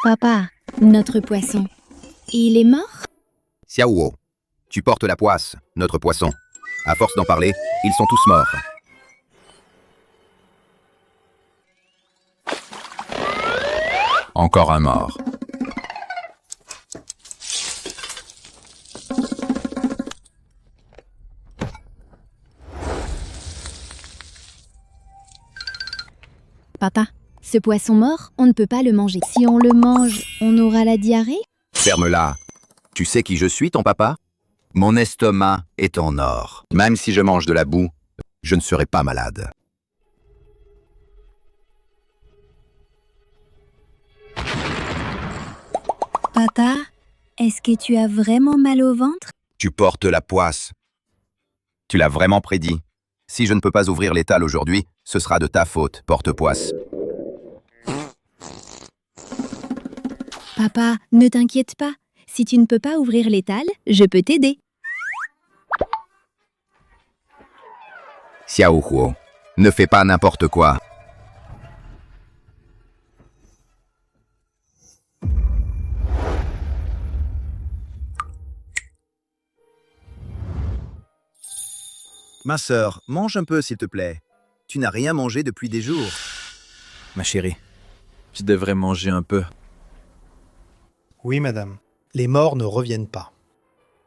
Papa, notre poisson, il est mort? Xiaohuo, tu portes la poisse, notre poisson. À force d'en parler, ils sont tous morts. Encore un mort. Papa, ce poisson mort, on ne peut pas le manger. Si on le mange, on aura la diarrhée? Ferme-la. Tu sais qui je suis, ton papa? Mon estomac est en or. Même si je mange de la boue, je ne serai pas malade. Papa, est-ce que tu as vraiment mal au ventre? Tu portes la poisse. Tu l'as vraiment prédit. Si je ne peux pas ouvrir l'étal aujourd'hui, ce sera de ta faute, porte-poisse. Papa, ne t'inquiète pas. Si tu ne peux pas ouvrir l'étal, je peux t'aider. Xiaohuo, ne fais pas n'importe quoi. Ma sœur, mange un peu s'il te plaît. Tu n'as rien mangé depuis des jours. Ma chérie, tu devrais manger un peu. Oui, madame. Les morts ne reviennent pas.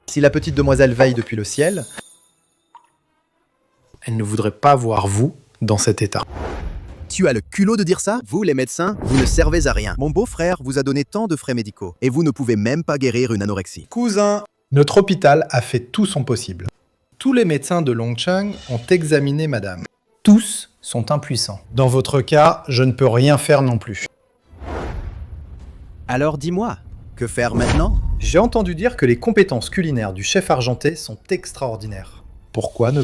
Si la petite demoiselle veille depuis le ciel, elle ne voudrait pas voir vous dans cet état. Tu as le culot de dire ça? Vous, les médecins, vous ne servez à rien. Mon beau-frère vous a donné tant de frais médicaux, et vous ne pouvez même pas guérir une anorexie. Cousin, notre hôpital a fait tout son possible. Tous les médecins de Longcheng ont examiné madame. Tous sont impuissants. Dans votre cas, je ne peux rien faire non plus. Alors dis-moi, que faire maintenant? J'ai entendu dire que les compétences culinaires du chef argenté sont extraordinaires. Pourquoi ne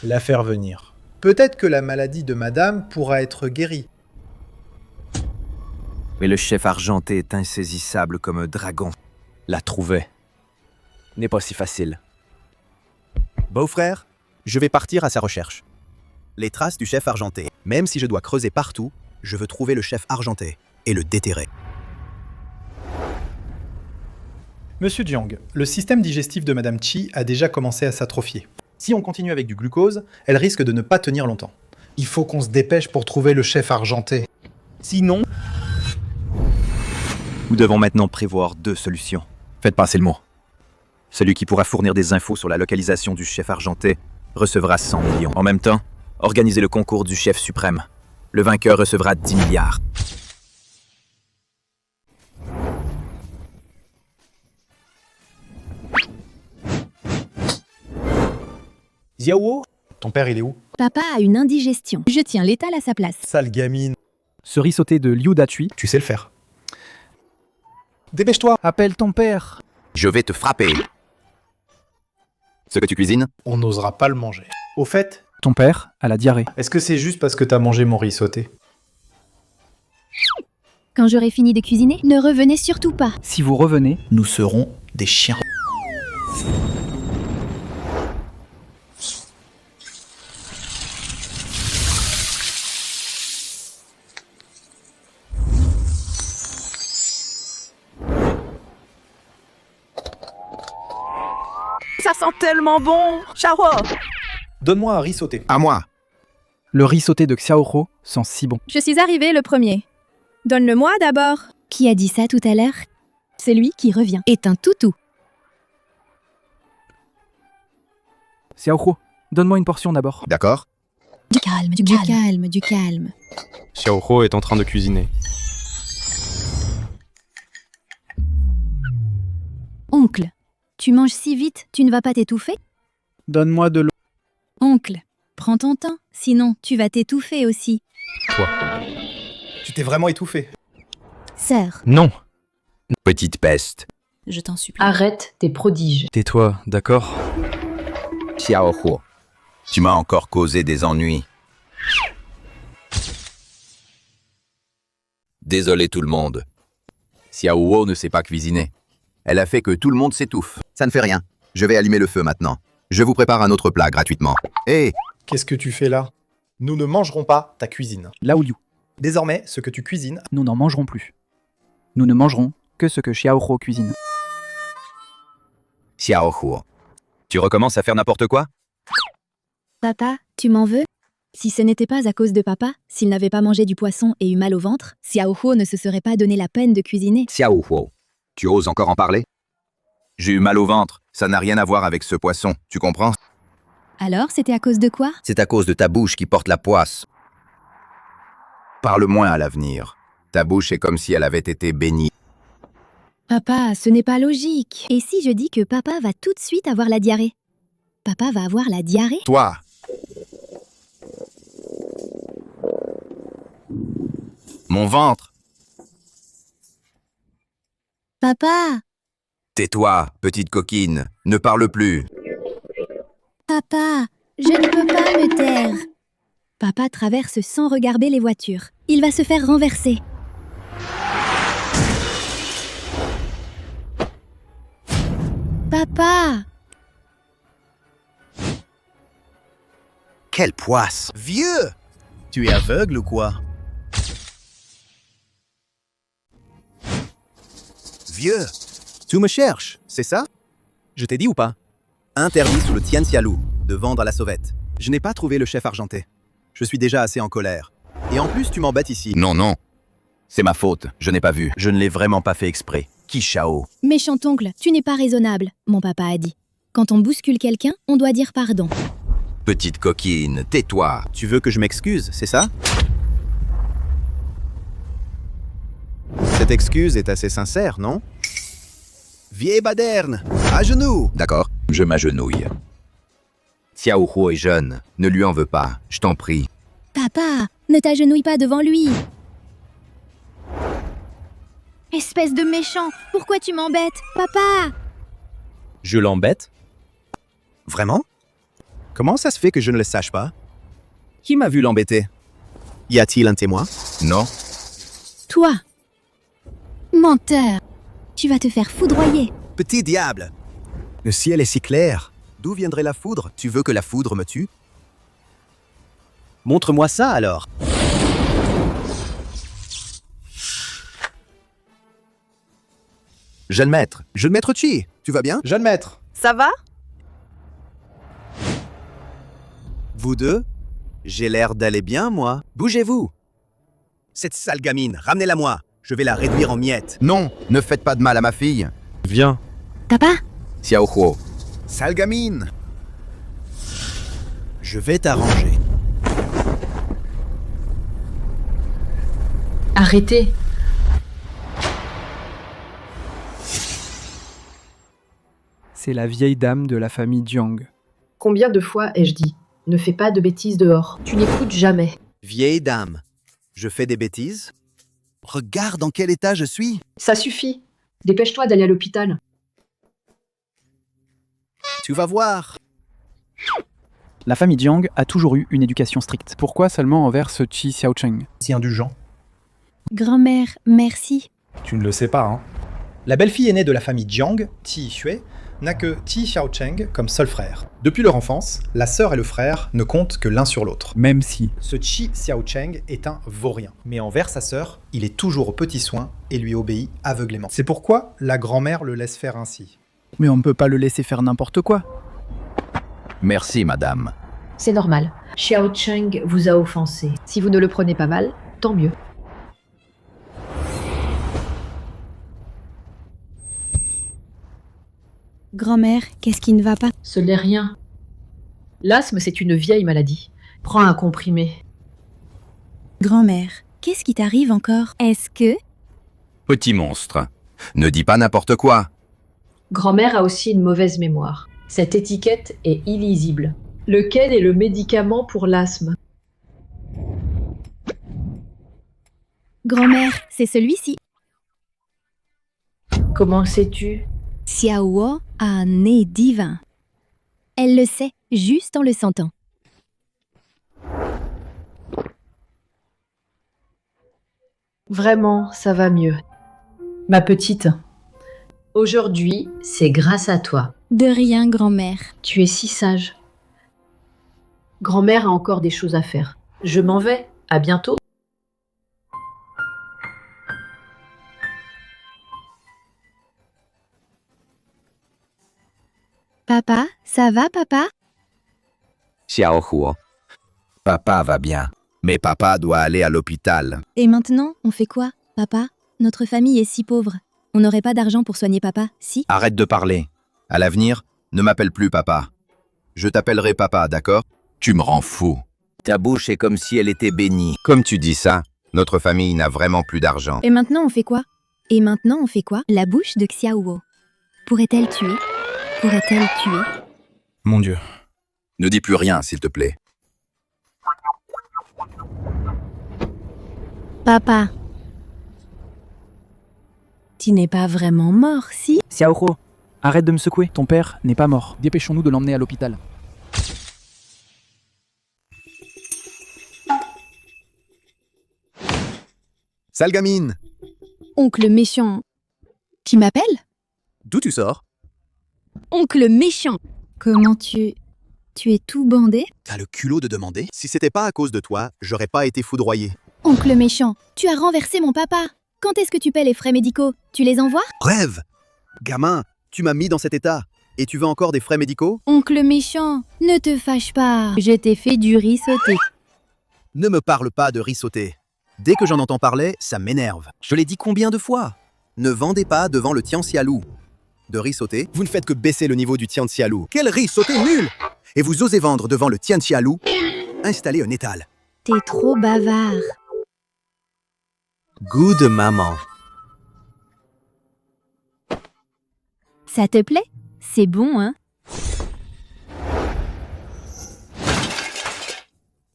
la faire venir? Peut-être que la maladie de madame pourra être guérie. Mais le chef argenté est insaisissable comme un dragon. La trouver n'est pas si facile. Beau-frère, je vais partir à sa recherche. Les traces du chef argenté. Même si je dois creuser partout, je veux trouver le chef argenté et le déterrer. Monsieur Jiang, le système digestif de madame Chi a déjà commencé à s'atrophier. Si on continue avec du glucose, elle risque de ne pas tenir longtemps. Il faut qu'on se dépêche pour trouver le chef argenté. Sinon, nous devons maintenant prévoir 2 solutions. Faites passer le mot. Celui qui pourra fournir des infos sur la localisation du chef argenté recevra 100 millions. En même temps, organisez le concours du chef suprême. Le vainqueur recevra 10 milliards. Xiaohuo, Ton père, il est où? Papa a une indigestion. Je tiens l'étal à sa place. Sale gamine. Ce riz sauté de Liu Dachui. Tu sais le faire. Dépêche-toi. Appelle ton père. Je vais te frapper. Ce que tu cuisines? On n'osera pas le manger. Au fait, Ton père a la diarrhée. est-ce que c'est juste parce que t'as mangé mon riz sauté? Quand j'aurai fini de cuisiner, ne revenez surtout pas. Si vous revenez, Nous serons des chiens. Ça sent tellement bon! Charo! Donne-moi un riz sauté. À moi. le riz sauté de Xiaohuo sent si bon. Je suis arrivé le premier. Donne-le-moi d'abord. Qui a dit ça tout à l'heure? C'est lui qui revient. Est un toutou. Xiaohuo, donne-moi une portion d'abord. D'accord? Du calme, du calme, du calme. Xiaohuo est en train de cuisiner. Oncle, tu manges si vite, tu ne vas pas t'étouffer? Donne-moi de l'eau. Oncle, prends ton temps, sinon tu vas t'étouffer aussi. Toi. Tu t'es vraiment étouffé. Sœur, Non. Petite peste. je t'en supplie. Arrête tes prodiges. Tais-toi, d'accord? Xiaohuo, tu m'as encore causé des ennuis. Désolé tout le monde. Xiaohuo ne sait pas cuisiner. Elle a fait que tout le monde s'étouffe. Ça ne fait rien. Je vais allumer le feu maintenant. Je vous prépare un autre plat gratuitement. Hé, Qu'est-ce que tu fais là? Nous ne mangerons pas ta cuisine. Là où Liu, Désormais, ce que tu cuisines, nous n'en mangerons plus. Nous ne mangerons que ce que Xiaohuo cuisine. Xiaohuo. Tu recommences à faire n'importe quoi? Papa, tu m'en veux? Si ce n'était pas à cause de papa, s'il n'avait pas mangé du poisson et eu mal au ventre, Xiaohuo ne se serait pas donné la peine de cuisiner. Xiaohuo. Tu oses encore en parler? J'ai eu mal au ventre. Ça n'a rien à voir avec ce poisson, tu comprends? Alors, c'était à cause de quoi? C'est à cause de ta bouche qui porte la poisse. Parle moins à l'avenir. Ta bouche est comme si elle avait été bénie. Papa, ce n'est pas logique. Et si je dis que papa va tout de suite avoir la diarrhée? Papa va avoir la diarrhée? Toi! Mon ventre! Papa! Tais-toi, petite coquine. Ne parle plus. Papa, je ne peux pas me taire. Papa traverse sans regarder les voitures. Il va se faire renverser. Papa! Quelle poisse! Vieux! Tu es aveugle ou quoi? Vieux! Tu me cherches, c'est ça? Je t'ai dit ou pas? Interdit sous le Tianxialou de vendre à la sauvette. Je n'ai pas trouvé le chef argenté. Je suis déjà assez en colère. Et en plus, tu m'embêtes ici. Non, non. C'est ma faute, je n'ai pas vu. Je ne l'ai vraiment pas fait exprès. Qui Shao? Méchant oncle, tu n'es pas raisonnable, mon papa a dit. Quand on bouscule quelqu'un, on doit dire pardon. Petite coquine, tais-toi. Tu veux que je m'excuse, c'est ça? Cette excuse est assez sincère, non? Vieille baderne, à genoux! D'accord, je m'agenouille. Xiaohuo est jeune, ne lui en veux pas, je t'en prie. Papa, ne t'agenouille pas devant lui. Espèce de méchant, pourquoi tu m'embêtes? Papa! Je l'embête? Vraiment? Comment ça se fait que je ne le sache pas? Qui m'a vu l'embêter? Y a-t-il un témoin? Non? Toi! Menteur! Tu vas te faire foudroyer. Petit diable! Le ciel est si clair. D'où viendrait la foudre? Tu veux que la foudre me tue? Montre-moi ça alors. Jeune maître. Jeune maître Chi, tu vas bien? Jeune maître! Ça va? Vous deux? J'ai l'air d'aller bien, moi. Bougez-vous! Cette sale gamine, ramenez-la moi. Je vais la réduire en miettes. Non, ne faites pas de mal à ma fille. Viens. Papa? Xiaohuo. Sale gamine! Je vais t'arranger. Arrêtez. C'est la vieille dame de la famille Jiang. Combien de fois ai-je dit? Ne fais pas de bêtises dehors. Tu n'écoutes jamais. Vieille dame, je fais des bêtises? Regarde dans quel état je suis. Ça suffit. Dépêche-toi d'aller à l'hôpital. Tu vas voir. La famille Jiang a toujours eu une éducation stricte. Pourquoi seulement envers ce Qi Xiaocheng? Si indulgent. Grand-mère, merci. Tu ne le sais pas, hein. La belle-fille aînée de la famille Jiang, Ti Xue, n'a que Ti Xiaocheng comme seul frère. Depuis leur enfance, la sœur et le frère ne comptent que l'un sur l'autre. Même si. Ce Qi Xiaocheng est un vaurien, mais envers sa sœur, il est toujours aux petits soins et lui obéit aveuglément. C'est pourquoi la grand-mère le laisse faire ainsi. Mais on ne peut pas le laisser faire n'importe quoi. Merci, madame. C'est normal. Xiao Cheng vous a offensé. Si vous ne le prenez pas mal, tant mieux. Grand-mère, qu'est-ce qui ne va pas? Ce n'est rien. L'asthme, c'est une vieille maladie. Prends un comprimé. Grand-mère, qu'est-ce qui t'arrive encore? Est-ce que... Petit monstre. Ne dis pas n'importe quoi. Grand-mère a aussi une mauvaise mémoire. Cette étiquette est illisible. Lequel est le médicament pour l'asthme? Grand-mère, c'est celui-ci. Comment sais-tu? Xiaohuo a un nez divin. Elle le sait, juste en le sentant. Vraiment, ça va mieux. Ma petite, aujourd'hui, c'est grâce à toi. De rien, grand-mère. Tu es si sage. Grand-mère a encore des choses à faire. Je m'en vais. À bientôt. Papa, ça va, papa? Xiaohuo. Papa va bien. Mais papa doit aller à l'hôpital. Et maintenant, on fait quoi, papa? Notre famille est si pauvre. On n'aurait pas d'argent pour soigner papa, si? Arrête de parler. À l'avenir, ne m'appelle plus papa. Je t'appellerai papa, d'accord? Tu me rends fou. Ta bouche est comme si elle était bénie. Comme tu dis ça, notre famille n'a vraiment plus d'argent. Et maintenant, on fait quoi? Et maintenant, on fait quoi? La bouche de Xiaohuo. Pourrait-elle tuer? Pourrait-elle tuer? Mon Dieu. Ne dis plus rien, s'il te plaît. Papa. Tu n'es pas vraiment mort, si? Xiaohuo, arrête de me secouer. Ton père n'est pas mort. Dépêchons-nous de l'emmener à l'hôpital. Sale gamine! Oncle méchant. Tu m'appelles? D'où tu sors? Oncle méchant. Comment tu es tout bandé? T'as le culot de demander? Si c'était pas à cause de toi, j'aurais pas été foudroyé. Oncle méchant, tu as renversé mon papa. Quand est-ce que tu paies les frais médicaux? Tu les envoies? Rêve! Gamin, tu m'as mis dans cet état. Et tu veux encore des frais médicaux? Oncle méchant, ne te fâche pas. Je t'ai fait du riz sauté. Ne me parle pas de riz sauté. Dès que j'en entends parler, ça m'énerve. Je l'ai dit combien de fois? Ne vendez pas devant le Tianxialou. De riz sauté, vous ne faites que baisser le niveau du Tianxialou. Quel riz sauté nul! Et vous osez vendre devant le Tianxialou? Installez un étal. T'es trop bavard. Goût de maman. Ça te plaît? C'est bon, hein?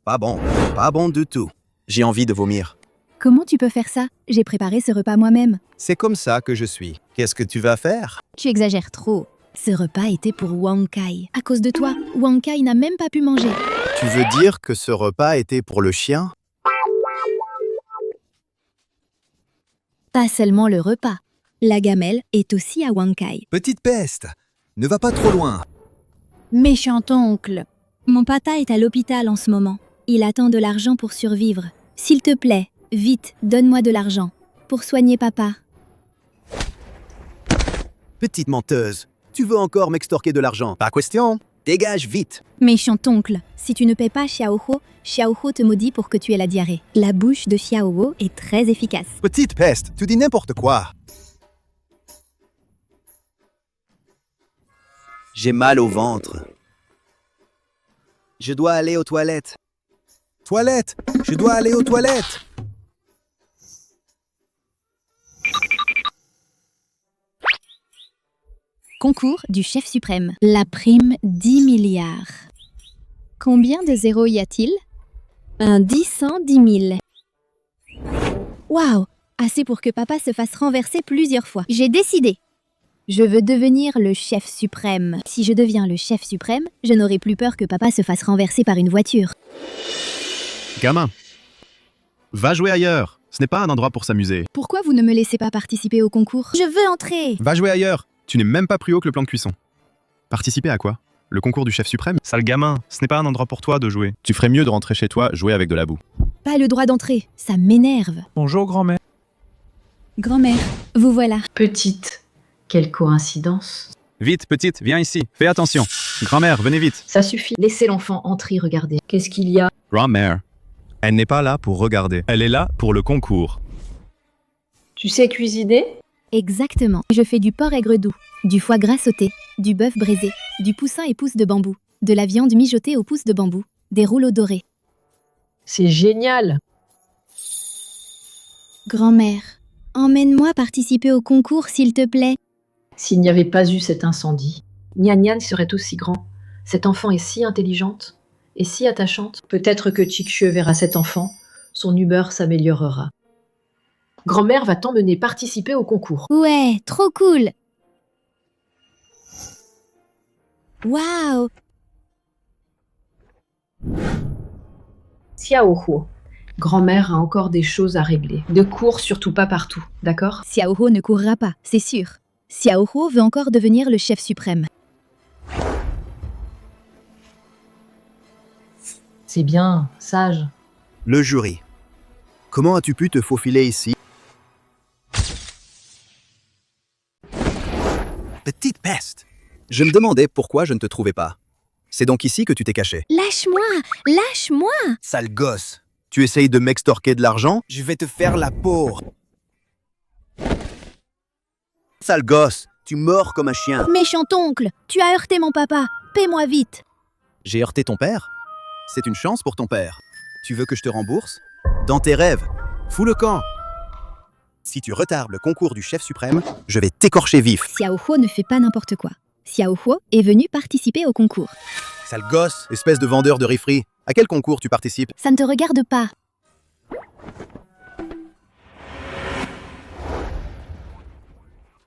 Pas bon du tout. J'ai envie de vomir. Comment tu peux faire ça? J'ai préparé ce repas moi-même. C'est comme ça que je suis. Qu'est-ce que tu vas faire? Tu exagères trop. Ce repas était pour Wang Kai. À cause de toi, Wang Kai n'a même pas pu manger. Tu veux dire que ce repas était pour le chien? Pas seulement le repas. La gamelle est aussi à Wang Kai. Petite peste, ne va pas trop loin. Méchant oncle. Mon papa est à l'hôpital en ce moment. Il attend de l'argent pour survivre. S'il te plaît, vite, donne-moi de l'argent. Pour soigner papa. Petite menteuse, tu veux encore m'extorquer de l'argent? Pas question. Dégage vite. Méchant oncle, si tu ne paies pas Xiaohuo, Xiaohuo te maudit pour que tu aies la diarrhée. La bouche de Xiaohuo est très efficace. Petite peste, tu dis n'importe quoi. J'ai mal au ventre. Je dois aller aux toilettes. Toilettes! Je dois aller aux toilettes! Concours du chef suprême. La prime 10 milliards. Combien de zéros y a-t-il? Un 10 100 10 000. Waouh! Assez pour que papa se fasse renverser plusieurs fois. J'ai décidé. Je veux devenir le chef suprême. Si je deviens le chef suprême, je n'aurai plus peur que papa se fasse renverser par une voiture. Gamin, va jouer ailleurs. Ce n'est pas un endroit pour s'amuser. Pourquoi vous ne me laissez pas participer au concours? Je veux entrer. Va jouer ailleurs. Tu n'es même pas plus haut que le plan de cuisson. Participer à quoi? Le concours du chef suprême? Sale gamin, ce n'est pas un endroit pour toi de jouer. Tu ferais mieux de rentrer chez toi, jouer avec de la boue. Pas le droit d'entrer, ça m'énerve. Bonjour, grand-mère. Grand-mère, vous voilà. Petite, quelle coïncidence. Vite, petite, viens ici. Fais attention. Grand-mère, venez vite. Ça suffit, laissez l'enfant entrer, regardez. Qu'est-ce qu'il y a? Grand-mère, elle n'est pas là pour regarder. Elle est là pour le concours. Tu sais cuisiner? Exactement. Je fais du porc aigre doux, du foie gras sauté, du bœuf braisé, du poussin et pousse de bambou, de la viande mijotée aux pousses de bambou, des rouleaux dorés. C'est génial. Grand-mère, emmène-moi participer au concours, s'il te plaît. S'il n'y avait pas eu cet incendie, Nian Nian serait aussi grand. Cette enfant est si intelligente et si attachante. Peut-être que Chikchue verra cet enfant, son humeur s'améliorera. Grand-mère va t'emmener participer au concours. Ouais, trop cool. Waouh. Xiaohuo, grand-mère a encore des choses à régler. Ne cours surtout pas partout, d'accord? Xiaohuo ne courra pas, c'est sûr. Xiaohuo veut encore devenir le chef suprême. C'est bien, sage. Le jury. Comment as-tu pu te faufiler ici? Petite peste! Je me demandais pourquoi je ne te trouvais pas. C'est donc ici que tu t'es caché. Lâche-moi! Lâche-moi! Sale gosse! Tu essayes de m'extorquer de l'argent? Je vais te faire la peau! Sale gosse! Tu mords comme un chien! Méchant oncle! Tu as heurté mon papa! Paie-moi vite! J'ai heurté ton père? C'est une chance pour ton père. Tu veux que je te rembourse? Dans tes rêves! Fous le camp! Si tu retardes le concours du chef suprême, je vais t'écorcher vif! Xiao Huo ne fait pas n'importe quoi. Xiao Huo est venu participer au concours. Sale gosse! Espèce de vendeur de riferie! À quel concours tu participes? Ça ne te regarde pas.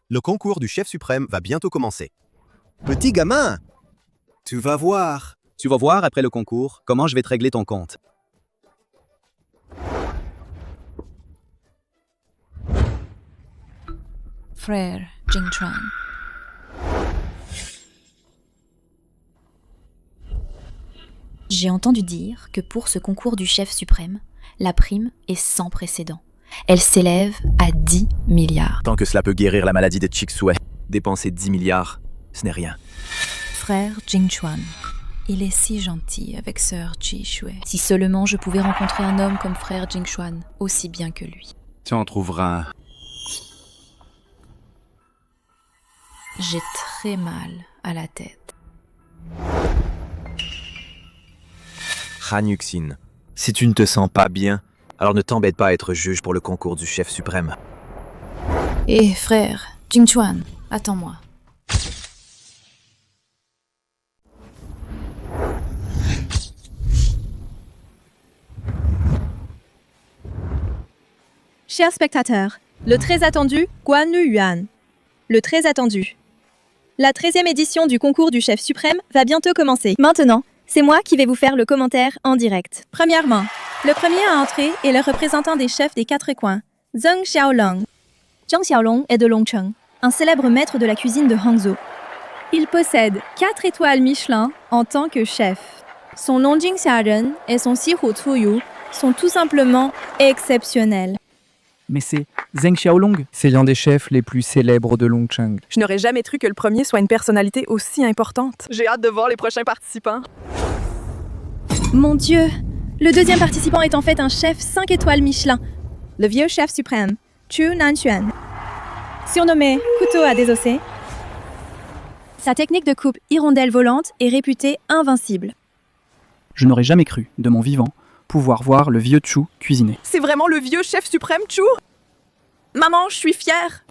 Le concours du chef suprême va bientôt commencer. Petit gamin! Tu vas voir! Tu vas voir après le concours comment je vais te régler ton compte. Frère Jingchuan. J'ai entendu dire que pour ce concours du chef suprême, la prime est sans précédent. Elle s'élève à 10 milliards. Tant que cela peut guérir la maladie de Chixue, dépenser 10 milliards, ce n'est rien. Frère Jingchuan, il est si gentil avec sœur Chixue. Si seulement je pouvais rencontrer un homme comme frère Jingchuan, aussi bien que lui. Tu en trouveras un. J'ai très mal à la tête. Han Yuxin, si tu ne te sens pas bien, alors ne t'embête pas à être juge pour le concours du chef suprême. Hé frère, Jingchuan, attends-moi. Chers spectateurs, le très attendu Guan Lu Yuan. Le très attendu. La 13e édition du concours du chef suprême va bientôt commencer. Maintenant, c'est moi qui vais vous faire le commentaire en direct. Premièrement, le premier à entrer est le représentant des chefs des 4 coins, Zheng Xiaolong. Zheng Xiaolong est de Longcheng, un célèbre maître de la cuisine de Hangzhou. Il possède 4 étoiles Michelin en tant que chef. Son Longjing Xiaren et son Xihu Tuyu sont tout simplement exceptionnels. Mais c'est Zheng Xiaolong. C'est l'un des chefs les plus célèbres de Longcheng. Je n'aurais jamais cru que le premier soit une personnalité aussi importante. J'ai hâte de voir les prochains participants. Mon Dieu! Le deuxième participant est en fait un chef 5 étoiles Michelin, le vieux chef suprême, Chu Nanquan. Surnommé couteau à désosser, sa technique de coupe hirondelle volante est réputée invincible. Je n'aurais jamais cru, de mon vivant, pouvoir voir le vieux Chu cuisiner. C'est vraiment le vieux chef suprême, Chu? Maman, je suis fière.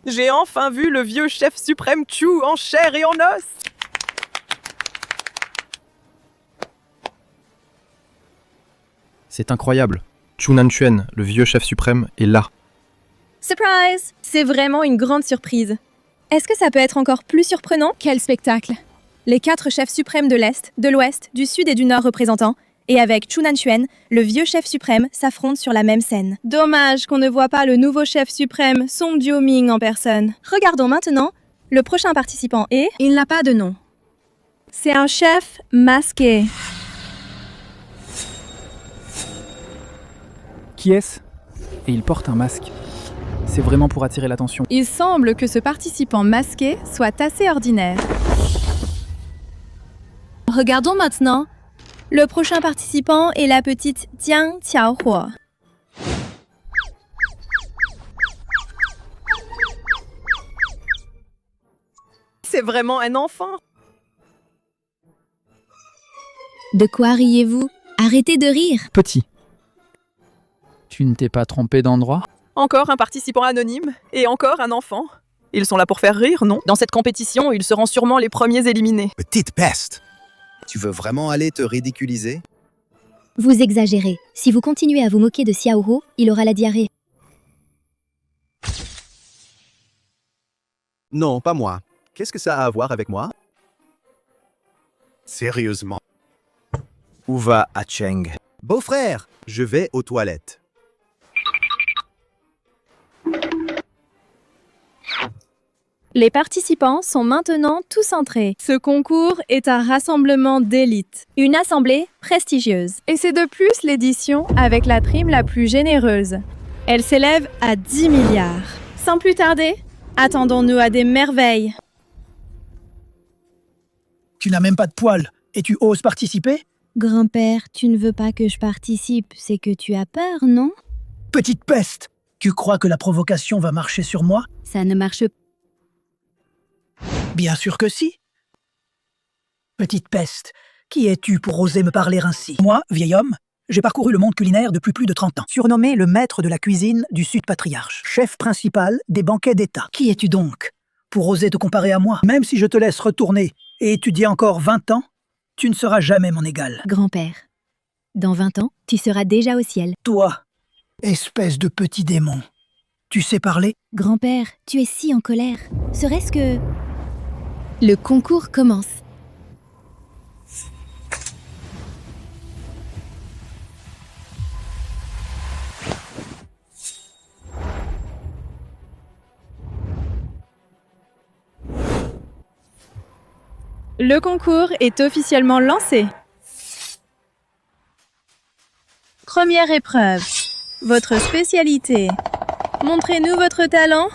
J'ai enfin vu le vieux chef suprême Chu en chair et en os. C'est incroyable. Chu Nanquan, le vieux chef suprême, est là. Surprise! C'est vraiment une grande surprise. Est-ce que ça peut être encore plus surprenant? Quel spectacle! Les 4 chefs suprêmes de l'Est, de l'Ouest, du Sud et du Nord représentants, et avec Chu Nanquan, le vieux chef suprême s'affrontent sur la même scène. Dommage qu'on ne voit pas le nouveau chef suprême, Song Jiuming, en personne. Regardons maintenant. Le prochain participant est... Il n'a pas de nom. C'est un chef masqué. Qui est-ce? Et il porte un masque. C'est vraiment pour attirer l'attention. Il semble que ce participant masqué soit assez ordinaire. Regardons maintenant. Le prochain participant est la petite Jiang Qiaohuo. C'est vraiment un enfant. De quoi riez-vous? Arrêtez de rire. Petit. Tu ne t'es pas trompé d'endroit? Encore un participant anonyme et encore un enfant. Ils sont là pour faire rire, non? Dans cette compétition, ils seront sûrement les premiers éliminés. Petite peste! Tu veux vraiment aller te ridiculiser? Vous exagérez. Si vous continuez à vous moquer de Xiao Huo, il aura la diarrhée. Non, pas moi. Qu'est-ce que ça a à voir avec moi? Sérieusement. Où va Acheng? Beau-frère, je vais aux toilettes. Les participants sont maintenant tous entrés. Ce concours est un rassemblement d'élite, une assemblée prestigieuse. Et c'est de plus l'édition avec la prime la plus généreuse. Elle s'élève à 10 milliards. Sans plus tarder, attendons-nous à des merveilles. Tu n'as même pas de poils et tu oses participer? Grand-père, tu ne veux pas que je participe, c'est que tu as peur, non? Petite peste! Tu crois que la provocation va marcher sur moi? Ça ne marche pas. Bien sûr que si. Petite peste, qui es-tu pour oser me parler ainsi? Moi, vieil homme, j'ai parcouru le monde culinaire depuis plus de 30 ans. Surnommé le maître de la cuisine du Sud Patriarche, chef principal des banquets d'État. Qui es-tu donc pour oser te comparer à moi? Même si je te laisse retourner et étudier encore 20 ans, tu ne seras jamais mon égal. Grand-père, dans 20 ans, tu seras déjà au ciel. Toi, espèce de petit démon, tu sais parler? Grand-père, tu es si en colère. Serait-ce que... Le concours commence. Le concours est officiellement lancé. Première épreuve. Votre spécialité. Montrez-nous votre talent.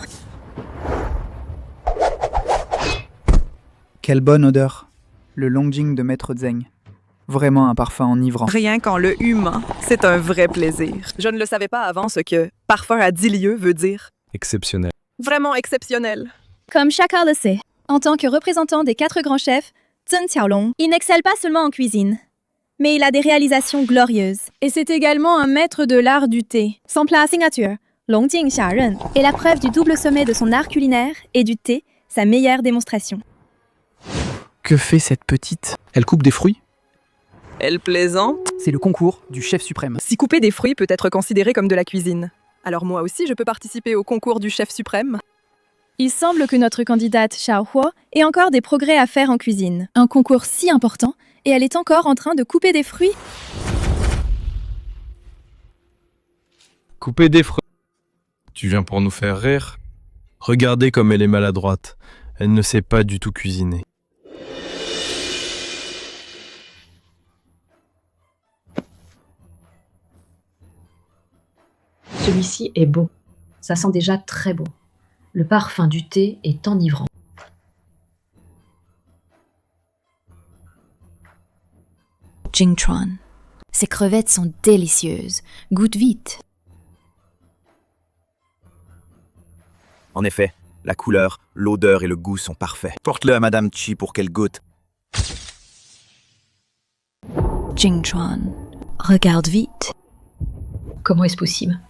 Quelle bonne odeur. Le Longjing de Maître Zeng. Vraiment un parfum enivrant. Rien qu'en le humant, c'est un vrai plaisir. Je ne le savais pas avant ce que parfum à 10 lieues veut dire. Exceptionnel. Vraiment exceptionnel. Comme chacun le sait, en tant que représentant des 4 grands chefs, Zheng Qiaolong, il n'excelle pas seulement en cuisine, mais il a des réalisations glorieuses. Et c'est également un maître de l'art du thé. Son plat signature, Longjing Xiaren, est la preuve du double sommet de son art culinaire et du thé, sa meilleure démonstration. Que fait cette petite? Elle coupe des fruits? Elle plaisante. C'est le concours du chef suprême. Si couper des fruits peut être considéré comme de la cuisine, alors moi aussi je peux participer au concours du chef suprême. Il semble que notre candidate Xiao Huo ait encore des progrès à faire en cuisine. Un concours si important, et elle est encore en train de couper des fruits. Couper des fruits. Tu viens pour nous faire rire? Regardez comme elle est maladroite. Elle ne sait pas du tout cuisiner. Celui-ci est beau. Ça sent déjà très bon. Le parfum du thé est enivrant. Jingchuan. Ces crevettes sont délicieuses. Goûte vite. En effet, la couleur, l'odeur et le goût sont parfaits. Porte-le à Madame Chi pour qu'elle goûte. Jingchuan. Regarde vite. Comment est-ce possible?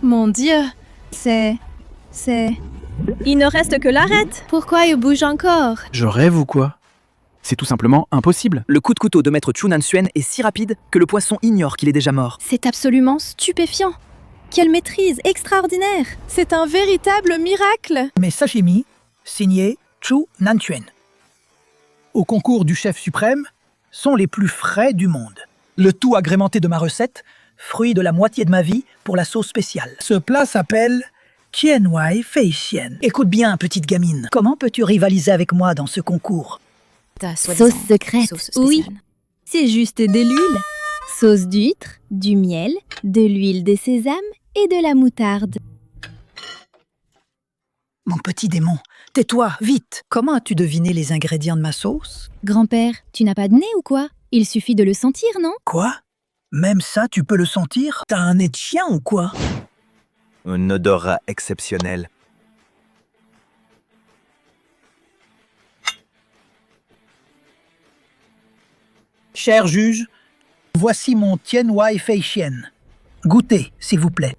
Mon Dieu, c'est... Il ne reste que l'arête. Pourquoi il bouge encore? Je rêve ou quoi? C'est tout simplement impossible. Le coup de couteau de maître Chu Nansuen est si rapide que le poisson ignore qu'il est déjà mort. C'est absolument stupéfiant. Quelle maîtrise extraordinaire. C'est un véritable miracle. Mes sashimi, signés Chu Nansuen, au concours du chef suprême, sont les plus frais du monde. Le tout agrémenté de ma recette, fruit de la moitié de ma vie pour la sauce spéciale. Ce plat s'appelle Qian Wai Fei Xian. Écoute bien, petite gamine, comment peux-tu rivaliser avec moi dans ce concours? Sauce secrète, oui. C'est juste de l'huile. Sauce d'huître, du miel, de l'huile de sésame et de la moutarde. Mon petit démon, tais-toi, vite. Comment as-tu deviné les ingrédients de ma sauce? Grand-père, tu n'as pas de nez ou quoi? Il suffit de le sentir, non? Quoi? Même ça, tu peux le sentir? T'as un nez de chien ou quoi? Un odorat exceptionnel. Cher juge, voici mon Qian Wai Fei Xian. Goûtez, s'il vous plaît.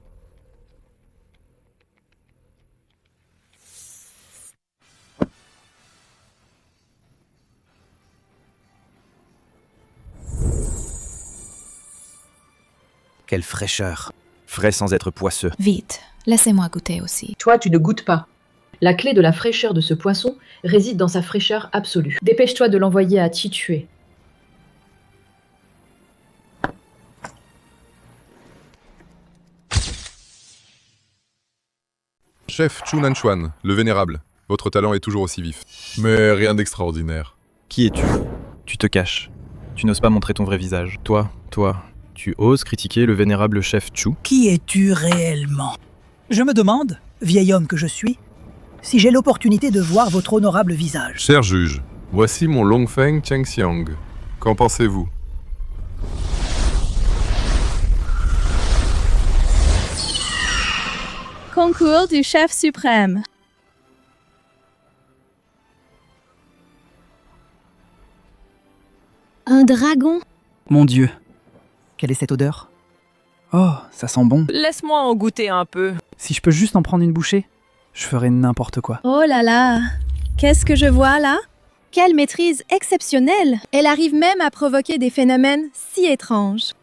Quelle fraîcheur. Frais sans être poisseux. Vite, laissez-moi goûter aussi. Toi, tu ne goûtes pas. La clé de la fraîcheur de ce poisson réside dans sa fraîcheur absolue. Dépêche-toi de l'envoyer à Titue. Chef Chu Nanshuan, le vénérable. Votre talent est toujours aussi vif. Mais rien d'extraordinaire. Qui es-tu? Tu te caches. Tu n'oses pas montrer ton vrai visage. Toi, tu oses critiquer le vénérable chef Chu? Qui es-tu réellement? Je me demande, vieil homme que je suis, si j'ai l'opportunité de voir votre honorable visage. Cher juge, voici mon Longfeng Chengxiang. Qu'en pensez-vous? Concours du chef suprême. Un dragon? Mon Dieu. Quelle est cette odeur? Oh, ça sent bon. Laisse-moi en goûter un peu. Si je peux juste en prendre une bouchée, je ferai n'importe quoi. Oh là là, qu'est-ce que je vois là? Quelle maîtrise exceptionnelle! Elle arrive même à provoquer des phénomènes si étranges.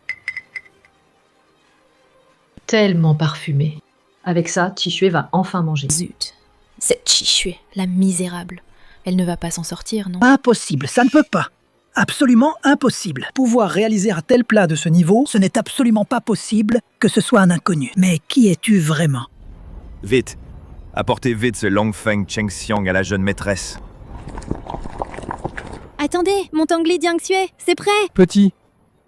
Tellement parfumé. Avec ça, Chichue va enfin manger. Zut. Cette Chichue, la misérable. Elle ne va pas s'en sortir, non? Impossible, ça ne peut pas. Absolument impossible. Pouvoir réaliser un tel plat de ce niveau, ce n'est absolument pas possible que ce soit un inconnu. Mais qui es-tu vraiment? Vite. Apportez vite ce Longfeng Chengxiang à la jeune maîtresse. Attendez, mon Tangli Jiangxue, c'est prêt! Petit,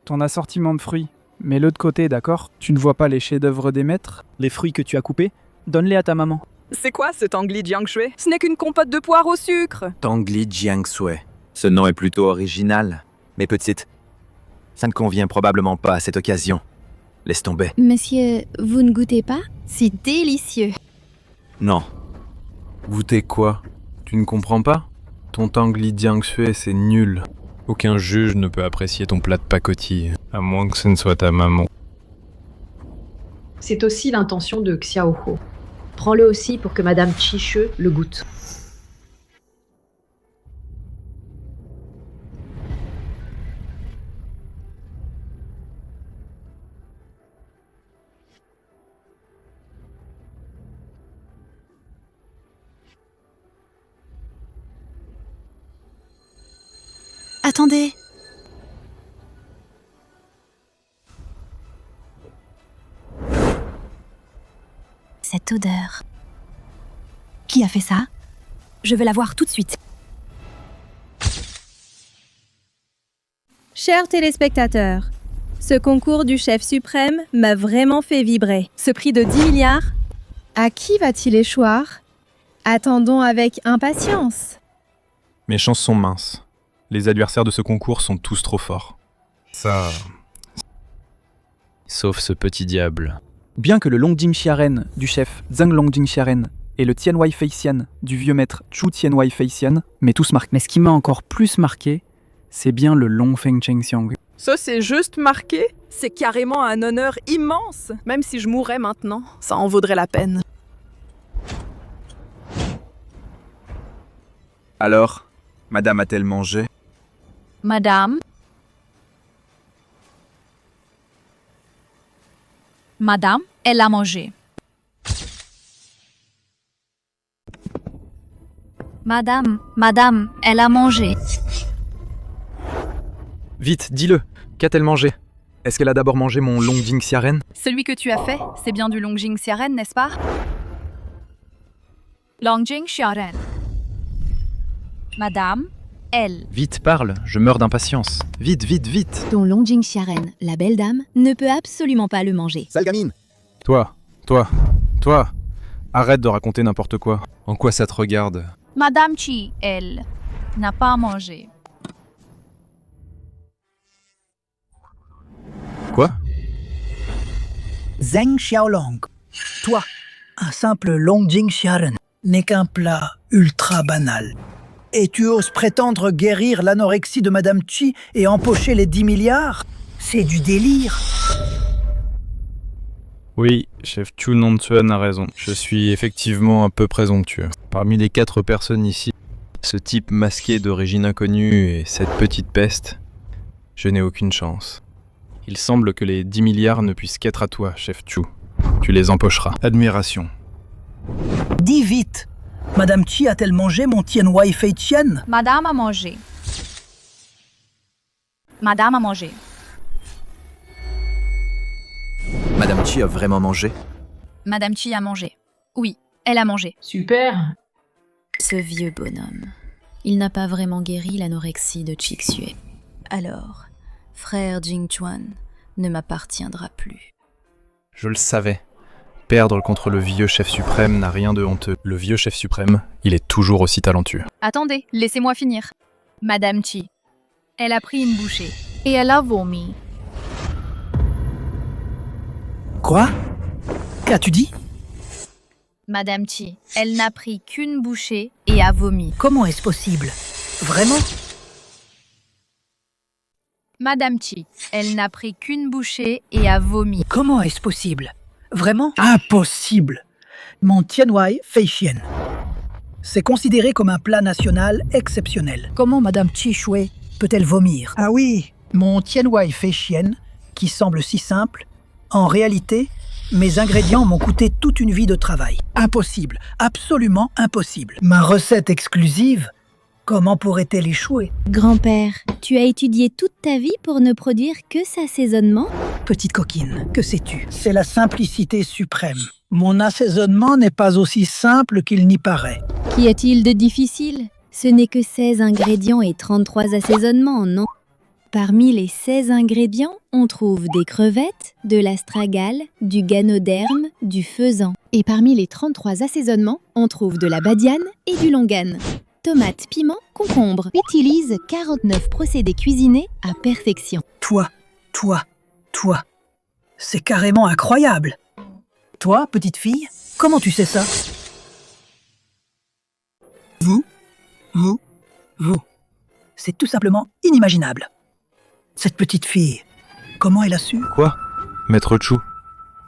ton assortiment de fruits, mets-le de côté, d'accord? Tu ne vois pas les chefs-d'œuvre des maîtres? Les fruits que tu as coupés, donne-les à ta maman. C'est quoi ce Tangli Jiangxue? Ce n'est qu'une compote de poire au sucre. Tangli Jiangxue. Ce nom est plutôt original. Mais petite, ça ne convient probablement pas à cette occasion. Laisse tomber. Monsieur, vous ne goûtez pas? C'est délicieux. Non. Goûter quoi? Tu ne comprends pas? Ton Tangli Jiangxue, c'est nul. Aucun juge ne peut apprécier ton plat de pacotille, à moins que ce ne soit ta maman. C'est aussi l'intention de Xiaoho. Prends-le aussi pour que Madame Chichue le goûte. Attendez. Cette odeur. Qui a fait ça? Je veux la voir tout de suite. Chers téléspectateurs, ce concours du chef suprême m'a vraiment fait vibrer. Ce prix de 10 milliards, à qui va-t-il échoir? Attendons avec impatience. Mes chances sont minces. Les adversaires de ce concours sont tous trop forts. Ça... Sauf ce petit diable. Bien que le Longjing Xiaren du chef Zhang Longjing Xiaren et le Tianwei Feixian du vieux maître Chu Tianwei Feixian m'aient tous marqué. Mais ce qui m'a encore plus marqué, c'est bien le Longfeng Chengxiang. Ça, c'est juste marqué. C'est carrément un honneur immense. Même si je mourrais maintenant, ça en vaudrait la peine. Alors, madame a-t-elle mangé? Madame? Madame, elle a mangé. Madame, elle a mangé. Vite, dis-le. Qu'a-t-elle mangé? Est-ce qu'elle a d'abord mangé mon Longjing Xiaren? Celui que tu as fait, c'est bien du Longjing Xiaren, n'est-ce pas? Longjing Xiaren. Madame, elle. Vite, parle, je meurs d'impatience. Vite, vite, vite. Ton Longjing Xiaren, la belle dame, ne peut absolument pas le manger. Sale gamine! Toi, arrête de raconter n'importe quoi. En quoi ça te regarde? Madame Chi, elle, n'a pas mangé. Quoi? Zheng Xiaolong, toi, un simple Longjing Xiaren n'est qu'un plat ultra banal. Et tu oses prétendre guérir l'anorexie de Madame Chi et empocher les 10 milliards? C'est du délire. Oui, chef Chu Nonchuan a raison. Je suis effectivement un peu présomptueux. Parmi les 4 personnes ici, ce type masqué d'origine inconnue et cette petite peste, je n'ai aucune chance. Il semble que les 10 milliards ne puissent qu'être à toi, chef Chu. Tu les empocheras. Admiration. Dis vite, Madame Chi a-t-elle mangé mon Tianwei Feixian? Madame a mangé. Madame a mangé. Madame Chi a vraiment mangé? Madame Chi a mangé. Oui, elle a mangé. Super. Ce vieux bonhomme. Il n'a pas vraiment guéri l'anorexie de Chixue. Alors, frère Jingchuan ne m'appartiendra plus. Je le savais. Perdre contre le vieux chef suprême n'a rien de honteux. Le vieux chef suprême, il est toujours aussi talentueux. Attendez, laissez-moi finir. Madame Chi, elle a pris une bouchée et elle a vomi. Quoi? Qu'as-tu dit? Madame Chi, elle n'a pris qu'une bouchée et a vomi. Comment est-ce possible? Vraiment? Madame Chi, elle n'a pris qu'une bouchée et a vomi. Comment est-ce possible? Vraiment? Impossible! Mon Tianwai Feishian. C'est considéré comme un plat national exceptionnel. Comment Madame Chi Shui peut-elle vomir? Ah oui, mon Tianwai Feishian, qui semble si simple, en réalité, mes ingrédients m'ont coûté toute une vie de travail. Impossible, absolument impossible. Ma recette exclusive, comment pourrait-elle échouer? Grand-père, tu as étudié toute ta vie pour ne produire que cet assaisonnement? Petite coquine, que sais-tu? C'est la simplicité suprême. Mon assaisonnement n'est pas aussi simple qu'il n'y paraît. Qu'y a-t-il de difficile? Ce n'est que 16 ingrédients et 33 assaisonnements, non? Parmi les 16 ingrédients, on trouve des crevettes, de l'astragale, du ganoderme, du faisan. Et parmi les 33 assaisonnements, on trouve de la badiane et du longan. Tomates, piments, concombres. Utilise 49 procédés cuisinés à perfection. Toi. C'est carrément incroyable. Toi, petite fille, comment tu sais ça? Vous. C'est tout simplement inimaginable. Cette petite fille, comment elle a su? Quoi? Maître Chu,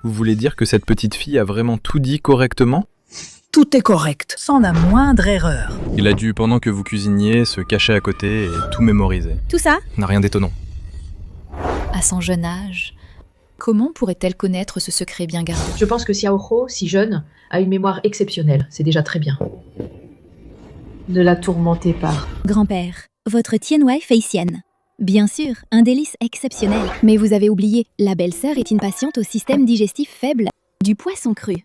vous voulez dire que cette petite fille a vraiment tout dit correctement? Tout est correct, sans la moindre erreur. Il a dû, pendant que vous cuisiniez, se cacher à côté et tout mémoriser. Tout ça? N'a rien d'étonnant. À son jeune âge, comment pourrait-elle connaître ce secret bien gardé? Je pense que Xiaoho, si jeune, a une mémoire exceptionnelle. C'est déjà très bien. Ne la tourmentez pas. Grand-père, votre Tianwai Feishian. Bien sûr, un délice exceptionnel. Mais vous avez oublié, la belle-sœur est une patiente au système digestif faible. Du poisson cru.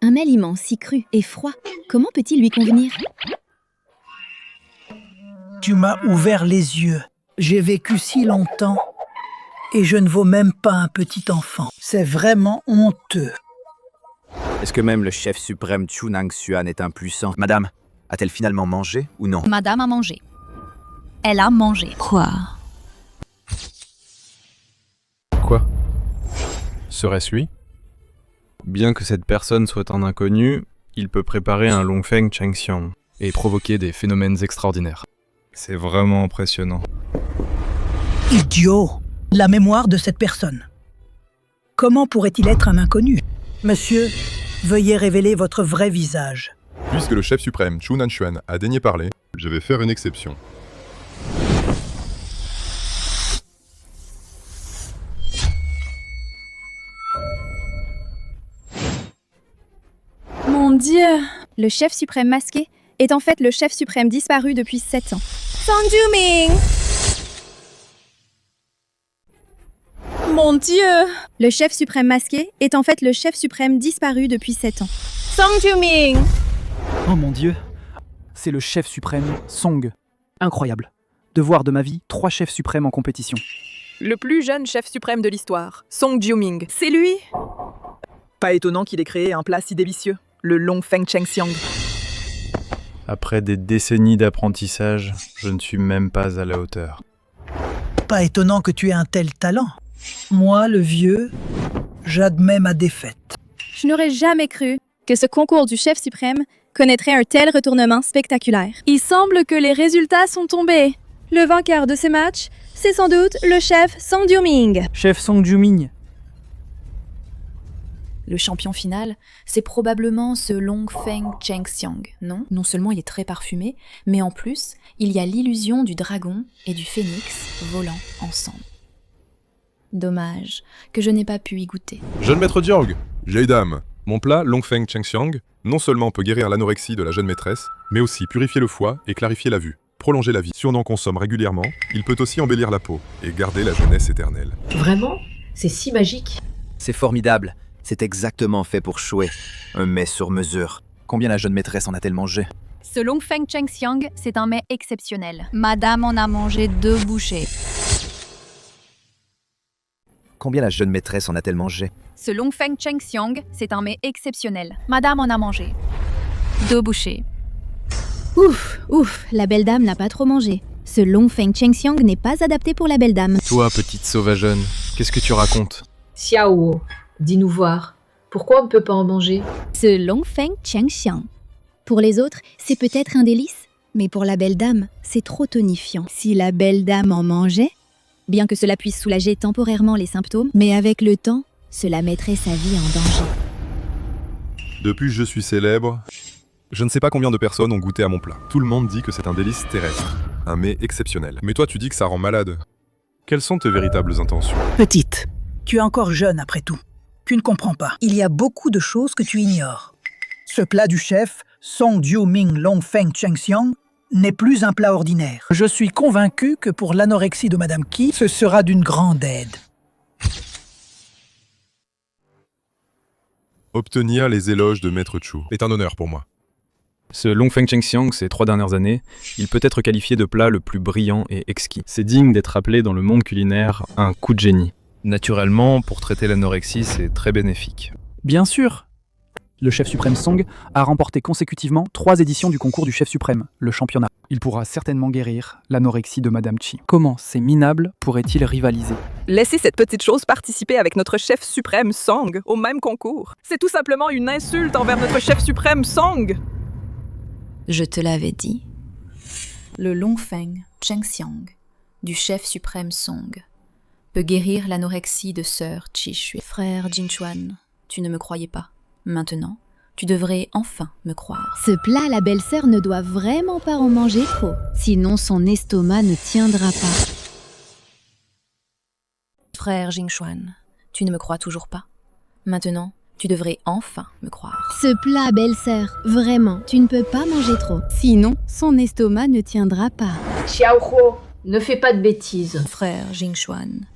Un aliment si cru et froid, comment peut-il lui convenir? Tu m'as ouvert les yeux. J'ai vécu si longtemps et je ne vaux même pas un petit enfant. C'est vraiment honteux. Est-ce que même le chef suprême Chu Nangxuan est impuissant? Madame, a-t-elle finalement mangé ou non? Madame a mangé. Elle a mangé. Quoi? Quoi? Serait-ce lui? Bien que cette personne soit un inconnu, il peut préparer un Longfeng Chengxiang et provoquer des phénomènes extraordinaires. C'est vraiment impressionnant. Idiot! La mémoire de cette personne. Comment pourrait-il être un inconnu? Monsieur, veuillez révéler votre vrai visage. Puisque le chef suprême Chu Nanchuan a daigné parler, je vais faire une exception. Mon Dieu! Le chef suprême masqué est en fait le chef suprême disparu depuis 7 ans. Song Juming! Mon Dieu! Le chef suprême masqué est en fait le chef suprême disparu depuis 7 ans. Song Juming! Oh mon Dieu, c'est le chef suprême Song. Incroyable. De voir de ma vie 3 chefs suprêmes en compétition. Le plus jeune chef suprême de l'histoire, Song Jiuming. C'est lui? Pas étonnant qu'il ait créé un plat si délicieux, le Longfeng Chengxiang. Après des décennies d'apprentissage, je ne suis même pas à la hauteur. Pas étonnant que tu aies un tel talent. Moi, le vieux, j'admets ma défaite. Je n'aurais jamais cru que ce concours du chef suprême connaîtrait un tel retournement spectaculaire. Il semble que les résultats sont tombés. Le vainqueur de ce match, c'est sans doute le chef Song Juming. Chef Song Juming. Le champion final, c'est probablement ce Longfeng Chengxiang, non? Non seulement il est très parfumé, mais en plus, il y a l'illusion du dragon et du phénix volant ensemble. Dommage que je n'ai pas pu y goûter. Jeune maître Jiang, vieille dame, mon plat Longfeng Chengxiang non seulement peut guérir l'anorexie de la jeune maîtresse, mais aussi purifier le foie et clarifier la vue, prolonger la vie. Si on en consomme régulièrement, il peut aussi embellir la peau et garder la jeunesse éternelle. Vraiment? C'est si magique. C'est formidable. C'est exactement fait pour Shui. Un mets sur mesure. Combien la jeune maîtresse en a-t-elle mangé? Ce Longfeng Chengxiang, c'est un mets exceptionnel. Madame en a mangé 2 bouchées. Combien la jeune maîtresse en a-t-elle mangé? Ce Longfeng Chengxiang, c'est un mets exceptionnel. Madame en a mangé. 2 bouchées. Ouf, la belle dame n'a pas trop mangé. Ce Longfeng Chengxiang n'est pas adapté pour la belle dame. Toi, petite sauvageonne, qu'est-ce que tu racontes? Xiao, dis-nous voir. Pourquoi on ne peut pas en manger? Ce Longfeng Chengxiang. Pour les autres, c'est peut-être un délice, mais pour la belle dame, c'est trop tonifiant. Si la belle dame en mangeait, bien que cela puisse soulager temporairement les symptômes, mais avec le temps, cela mettrait sa vie en danger. Depuis que je suis célèbre, je ne sais pas combien de personnes ont goûté à mon plat. Tout le monde dit que c'est un délice terrestre, un mets exceptionnel. Mais toi, tu dis que ça rend malade. Quelles sont tes véritables intentions? Petite, tu es encore jeune après tout. Tu ne comprends pas. Il y a beaucoup de choses que tu ignores. Ce plat du chef, Song Jiuming Longfeng Chengxiang, n'est plus un plat ordinaire. Je suis convaincu que pour l'anorexie de Madame Qi, ce sera d'une grande aide. Obtenir les éloges de Maître Chu est un honneur pour moi. Ce Longfeng Chengxiang, ces 3 dernières années, il peut être qualifié de plat le plus brillant et exquis. C'est digne d'être appelé dans le monde culinaire un coup de génie. Naturellement, pour traiter l'anorexie, c'est très bénéfique. Bien sûr. Le chef suprême Song a remporté consécutivement 3 éditions du concours du chef suprême, le championnat. Il pourra certainement guérir l'anorexie de Madame Qi. Comment ces minables pourraient-ils rivaliser? Laissez cette petite chose participer avec notre chef suprême Song au même concours. C'est tout simplement une insulte envers notre chef suprême Song. Je te l'avais dit. Le Longfeng Chengxiang du chef suprême Song peut guérir l'anorexie de sœur Qi Shui. Frère Jinchuan, tu ne me croyais pas. Maintenant, tu devrais enfin me croire. Ce plat, la belle-sœur ne doit vraiment pas en manger trop, sinon son estomac ne tiendra pas. Frère Jinchuan, tu ne me crois toujours pas. Maintenant, tu devrais enfin me croire. Ce plat, belle-sœur, vraiment, tu ne peux pas manger trop, sinon son estomac ne tiendra pas. Xiaohuo, ne fais pas de bêtises. Frère Jinchuan,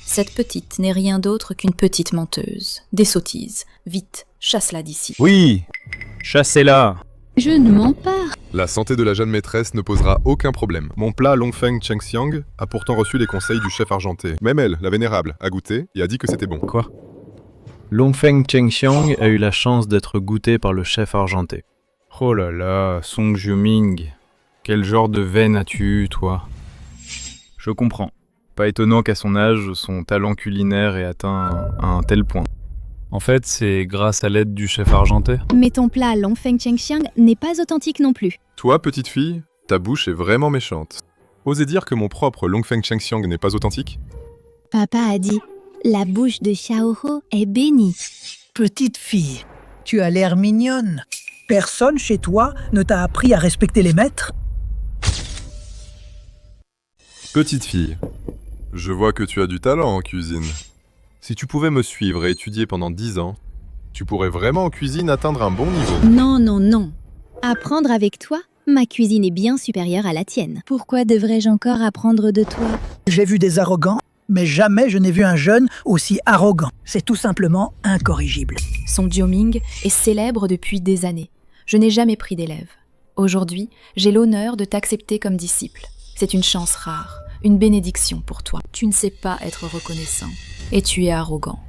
cette petite n'est rien d'autre qu'une petite menteuse. Des sottises. Vite, chasse-la d'ici. Oui, chassez-la. Je ne mens pas. La santé de la jeune maîtresse ne posera aucun problème. Mon plat Longfeng Chengxiang a pourtant reçu les conseils du chef argenté. Même elle, la vénérable, a goûté et a dit que c'était bon. Quoi? Longfeng Chengxiang a eu la chance d'être goûté par le chef argenté. Oh là là, Song Jiuming, quel genre de veine as-tu eu, toi? Je comprends. Pas étonnant qu'à son âge, son talent culinaire ait atteint un tel point. En fait, c'est grâce à l'aide du chef argenté. Mais ton plat Longfeng Chengxiang n'est pas authentique non plus. Toi, petite fille, ta bouche est vraiment méchante. Osez dire que mon propre Longfeng Chengxiang n'est pas authentique? Papa a dit, la bouche de Xiaohuo est bénie. Petite fille, tu as l'air mignonne. Personne chez toi ne t'a appris à respecter les maîtres? Petite fille, je vois que tu as du talent en cuisine. Si tu pouvais me suivre et étudier pendant 10 ans, tu pourrais vraiment en cuisine atteindre un bon niveau. Non. Apprendre avec toi, ma cuisine est bien supérieure à la tienne. Pourquoi devrais-je encore apprendre de toi? J'ai vu des arrogants, mais jamais je n'ai vu un jeune aussi arrogant. C'est tout simplement incorrigible. Song Jiuming est célèbre depuis des années. Je n'ai jamais pris d'élève. Aujourd'hui, j'ai l'honneur de t'accepter comme disciple. C'est une chance rare. Une bénédiction pour toi. Tu ne sais pas être reconnaissant. Et tu es arrogant.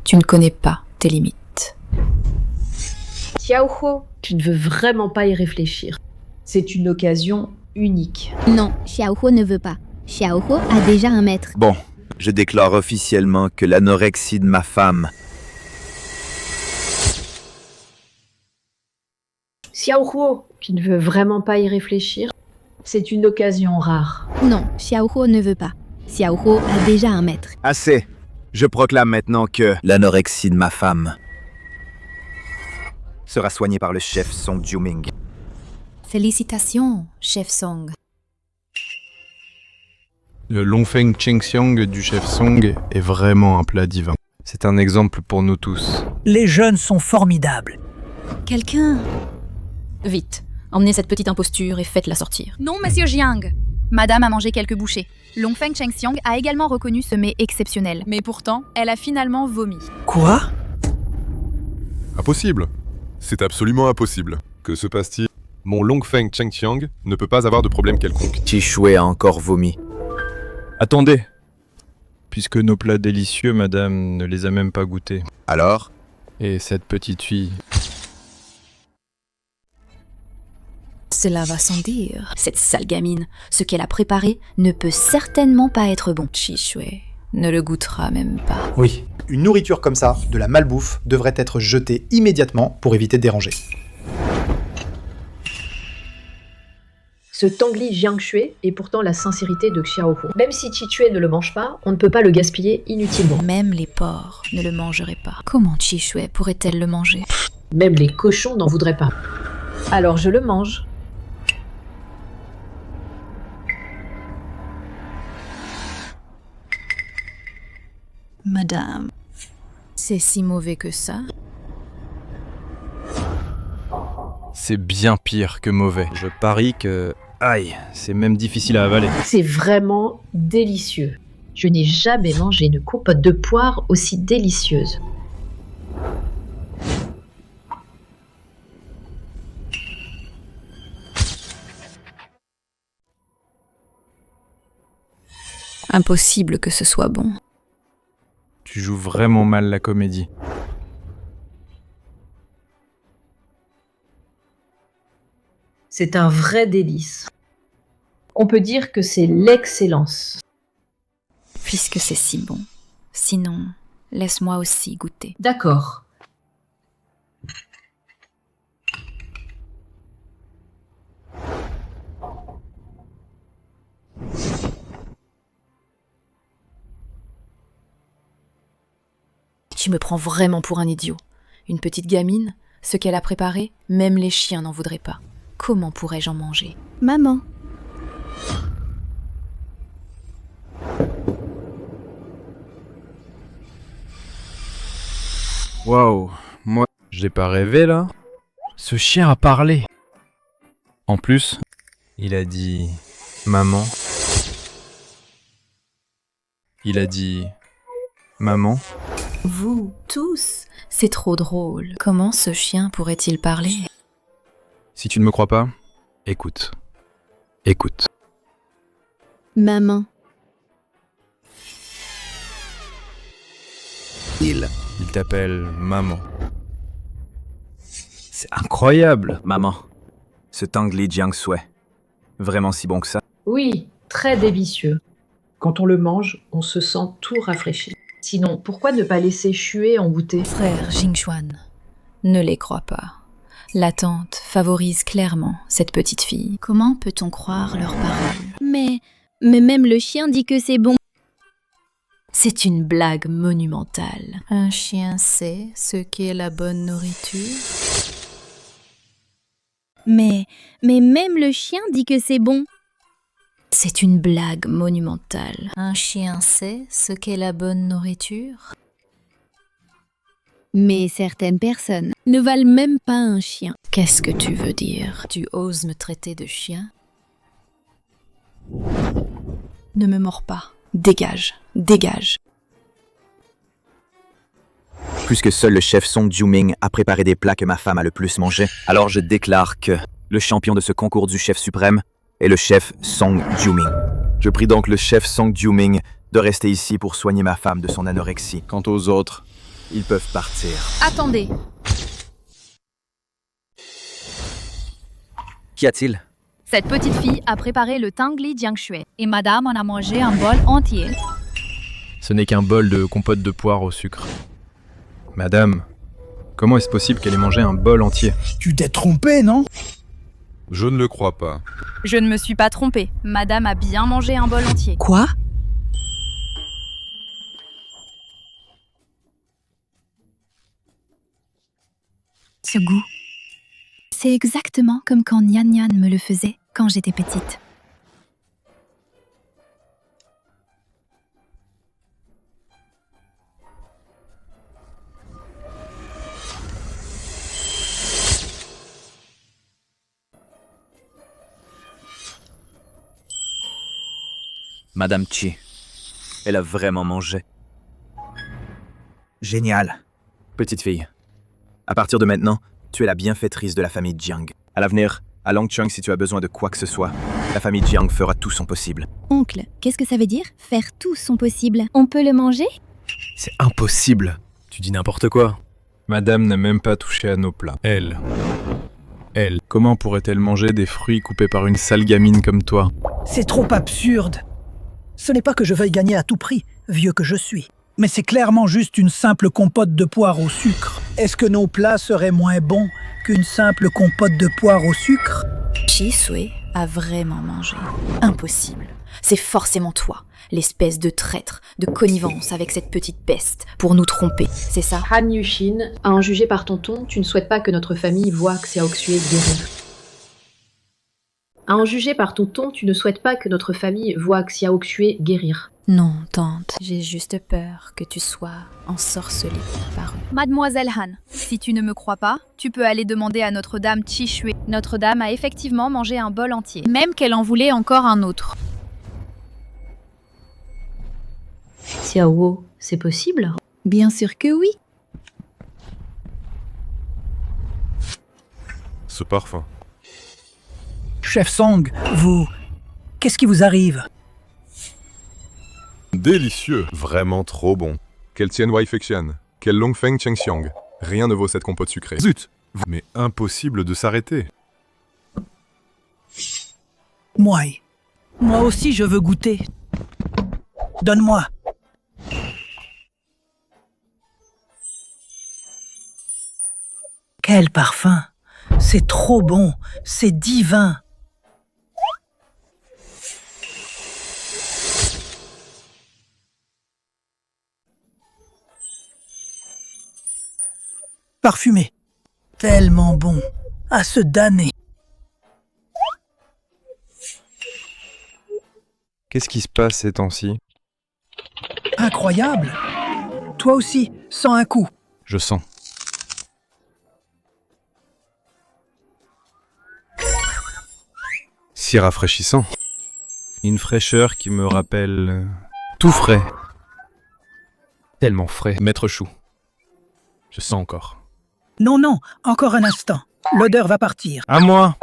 Tu ne connais pas tes limites. Xiaohuo, tu ne veux vraiment pas y réfléchir. C'est une occasion unique. Non, Xiaohuo ne veut pas. Xiaohuo a déjà un maître. Bon, je déclare officiellement que l'anorexie de ma femme... Xiaohuo, tu ne veux vraiment pas y réfléchir. C'est une occasion rare. Non, Xiaohuo ne veut pas. Xiaohuo a déjà un maître. Assez. Je proclame maintenant que l'anorexie de ma femme sera soignée par le chef Song Jiuming. Félicitations, chef Song. Le Longfeng Chengxiang du chef Song est vraiment un plat divin. C'est un exemple pour nous tous. Les jeunes sont formidables. Quelqu'un... Vite, emmenez cette petite imposture et faites-la sortir. Non, monsieur Jiang. Madame a mangé quelques bouchées. Longfeng Chengxiang a également reconnu ce mets exceptionnel. Mais pourtant, elle a finalement vomi. Quoi? Impossible. C'est absolument impossible. Que se passe-t-il? Mon Longfeng Chengxiang ne peut pas avoir de problème quelconque. Qi Shui a encore vomi. Attendez. puisque nos plats délicieux, madame, ne les a même pas goûtés. Alors? Et cette petite fille... Cela va sans dire. Cette sale gamine, ce qu'elle a préparé ne peut certainement pas être bon. Chi-Shui ne le goûtera même pas. Oui, une nourriture comme ça, de la malbouffe, devrait être jetée immédiatement pour éviter de déranger. Ce Tangli Jiangshui est pourtant la sincérité de Xiaohu. Même si Chi-Shui ne le mange pas, on ne peut pas le gaspiller inutilement. Même les porcs ne le mangeraient pas. Comment Chi-Shui pourrait-elle le manger? Même les cochons n'en voudraient pas. Alors je le mange. Madame, c'est si mauvais que ça? C'est bien pire que mauvais. Je parie que... Aïe, c'est même difficile à avaler. C'est vraiment délicieux. Je n'ai jamais mangé une compote de poire aussi délicieuse. Impossible que ce soit bon. Tu joues vraiment mal la comédie. C'est un vrai délice. On peut dire que c'est l'excellence. Puisque c'est si bon. Sinon, laisse-moi aussi goûter. D'accord. Tu me prends vraiment pour un idiot. Une petite gamine, ce qu'elle a préparé, même les chiens n'en voudraient pas. Comment pourrais-je en manger? Maman. Waouh, moi, j'ai pas rêvé là. Ce chien a parlé. En plus, il a dit maman. Il a dit maman. Vous, tous, c'est trop drôle. Comment ce chien pourrait-il parler? Si tu ne me crois pas, écoute. Écoute. Maman. Il t'appelle maman. C'est incroyable. Maman, ce Tangli Jiangshui, vraiment si bon que ça? Oui, très délicieux. Quand on le mange, on se sent tout rafraîchi. Sinon, pourquoi ne pas laisser Xue en goûter? Frère Jingxuan, ne les crois pas. La tante favorise clairement cette petite fille. Comment peut-on croire leurs paroles? Mais même le chien dit que c'est bon. C'est une blague monumentale. Un chien sait ce qu'est la bonne nourriture? Mais même le chien dit que c'est bon. C'est une blague monumentale. Un chien sait ce qu'est la bonne nourriture? Mais certaines personnes ne valent même pas un chien. Qu'est-ce que tu veux dire? Tu oses me traiter de chien? Ne me mords pas. Dégage, dégage. Puisque seul le chef Song Jiuming a préparé des plats que ma femme a le plus mangé, alors je déclare que le champion de ce concours du chef suprême est le chef Song Jiuming. Je prie donc le chef Song Jiuming de rester ici pour soigner ma femme de son anorexie. Quant aux autres, ils peuvent partir. Attendez. Qu'y a-t-il? Cette petite fille a préparé le Tangli Jiangshui et madame en a mangé un bol entier. Ce n'est qu'un bol de compote de poire au sucre. Madame, comment est-ce possible qu'elle ait mangé un bol entier? Tu t'es trompé, non? Je ne le crois pas. Je ne me suis pas trompée. Madame a bien mangé un bol entier. Quoi? Ce goût. C'est exactement comme quand Nyan Nyan me le faisait quand j'étais petite. Madame Chi, elle a vraiment mangé. Génial. Petite fille, à partir de maintenant, tu es la bienfaitrice de la famille Jiang. À l'avenir, à Longcheng si tu as besoin de quoi que ce soit, La famille Jiang fera tout son possible. Oncle, qu'est-ce que ça veut dire? Faire tout son possible. On peut le manger? C'est impossible. Tu dis n'importe quoi. Madame n'a même pas touché à nos plats. Elle, comment pourrait-elle manger des fruits coupés par une sale gamine comme toi? C'est trop absurde. Ce n'est pas que je veuille gagner à tout prix, vieux que je suis. Mais c'est clairement juste une simple compote de poire au sucre. Est-ce que nos plats seraient moins bons qu'une simple compote de poire au sucre? Chi-Sui a vraiment mangé. Impossible. C'est forcément toi, l'espèce de traître, de connivence avec cette petite peste, pour nous tromper, c'est ça? Han Yushin, à en juger par tonton, tu ne souhaites pas que notre famille voie Xiaoxue guérir. À en juger par tonton, tu ne souhaites pas que notre famille voie Xiaoxue guérir. Non, tante, j'ai juste peur que tu sois ensorcelée par eux. Mademoiselle Han, si tu ne me crois pas, tu peux aller demander à Notre-Dame Chi-Shui. Notre-Dame a effectivement mangé un bol entier, même qu'elle en voulait encore un autre. Xiao, c'est possible? Bien sûr que oui. Ce parfum. Chef Song, vous... Qu'est-ce qui vous arrive? Délicieux, vraiment trop bon. Quel Tian Wai Fexian, quel Longfeng Chengxiang. Rien ne vaut cette compote sucrée. Zut! Mais impossible de s'arrêter. Moi aussi je veux goûter. Donne-moi. Quel parfum! C'est trop bon, c'est divin. Parfumé. Tellement bon. À se damner. Qu'est-ce qui se passe ces temps-ci? Incroyable. Toi aussi, sans un coup. Je sens. Si rafraîchissant. Une fraîcheur qui me rappelle... tout frais. Tellement frais. Maître Chou. Je sens encore. Non, non, encore un instant. L'odeur va partir. À moi!